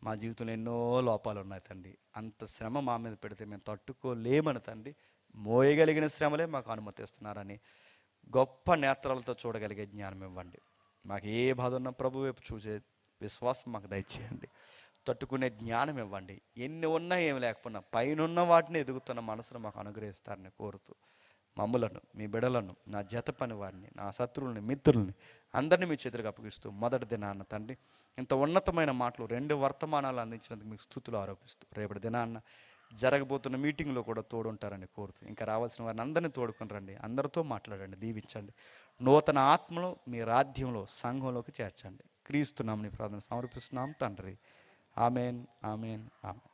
మా జీవితంలో ఎన్నో లోపాలు ఉన్నాయి తండ్రి. అంత శ్రమ మా మీద పెడితే మేము తట్టుకోలేమని తండ్రి, మోయగలిగిన శ్రమలే మాకు అనుమతిస్తున్నారని గొప్ప నేత్రాలతో చూడగలిగే జ్ఞానం ఇవ్వండి. మాకు ఏ బాధ ఉన్నా ప్రభు వైపు చూసే విశ్వాసం మాకు దయచేయండి. తట్టుకునే జ్ఞానం ఇవ్వండి. ఎన్ని ఉన్నా ఏమి లేకపోయినా పైనున్న వాటిని ఎదుగుతున్న మనసును మాకు అనుగ్రహిస్తారని కోరుతూ మమ్ములను, మీ బిడలను, నా జత పని వారిని, నా శత్రువుల్ని, మిత్రుల్ని అందరినీ మీ చేతులకు అప్పగిస్తూ మొదటి దినాన్న తండ్రి ఇంత ఉన్నతమైన మాటలు 2 వర్తమానాలు అందించినందుకు మీకు స్తుతులు ఆరోపిస్తూ రేపటి దినాన్న జరగబోతున్న మీటింగ్లో కూడా తోడుంటారని కోరుతూ ఇంకా రావాల్సిన వారిని అందరినీ తోడుకొని రండి. అందరితో మాట్లాడండి, దీవించండి. నూతన ఆత్మలో మీ రాజ్యంలో సంఘంలోకి చేర్చండి. క్రీస్తు నామమున ప్రార్థన సమర్పిస్తున్నాం తండ్రి. Amen, amen, amen.